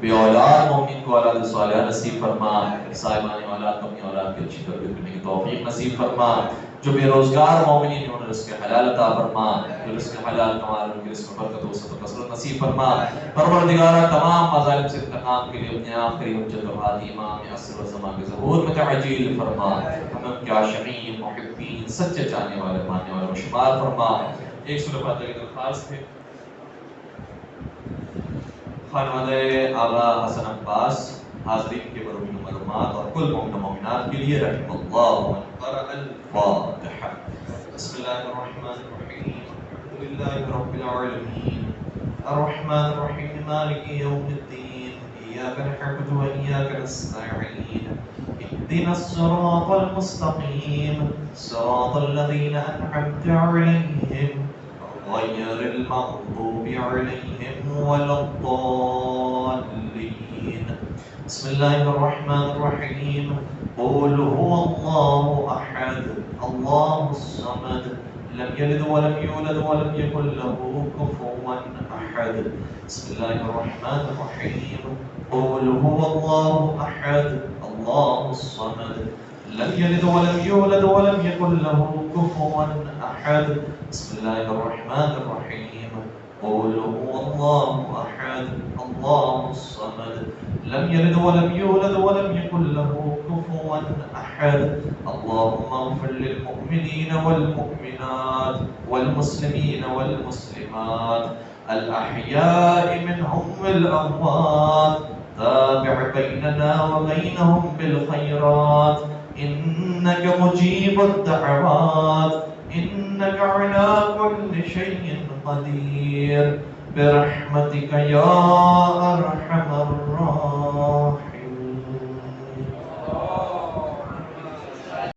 بے اولاد مومن کو اولاد صالحہ نصیب فرما، صاحبان اولاد کو اپنی اولاد کی اچھی تربیت کرنے کی توفیق نصیب فرما، جو بے روزگار مومنین ہیں انہیں رزق حلال عطا فرما، جو رزق حلال کما ان کے رزق میں برکت وسعت و کثرت نصیب فرما۔ پروردگارہ تمام مظالم سے انتقام کے لیے اپنے آخری حجت و ہادی امام عصر و زمان کے ظہور میں تعجیل فرما، ہم کے عاشقین محبین سچے چاہنے والے ماننے والے میں شمار فرما۔ ایک سورہ فاتحہ کی درخواست ہے خانوادہ آغا حسن عباس حاضرین کے بروی معلومات اور کل مومن و مومنات کے لیے رحم اللہ من قرأ الفاتحہ۔ بسم اللہ الرحمن الرحیم الحمد للہ رب العالمین الرحمن الرحیم مالک یوم الدین ایاک نعبد و ایاک نستعین اهدنا الصراط المستقیم صراط الذین انعمت علیہم غير المغضوب عليهم ولا الضالين بسم الله الرحمن الرحيم قل هو الله أحد الله الصمد لم يلد ولم يولد ولم يكن له كفوا أحد بسم الله الرحمن الرحيم قل هو الله أحد الله الصمد لم يلد ولم يولد ولم يكن له كفوا أحد بسم الله الرحمن الرحيم قل هو الله أحد الله الصمد لم يلد ولم يولد ولم يكن له كفوا أحد اللهم اغفر للمؤمنين والمؤمنات والمسلمين والمسلمات الأحياء منهم والأموات تابع بيننا وبينهم بالخيرات إنك مجيب الدعوات إنك على كل شيء قدير برحمتك يا أرحم الراحمين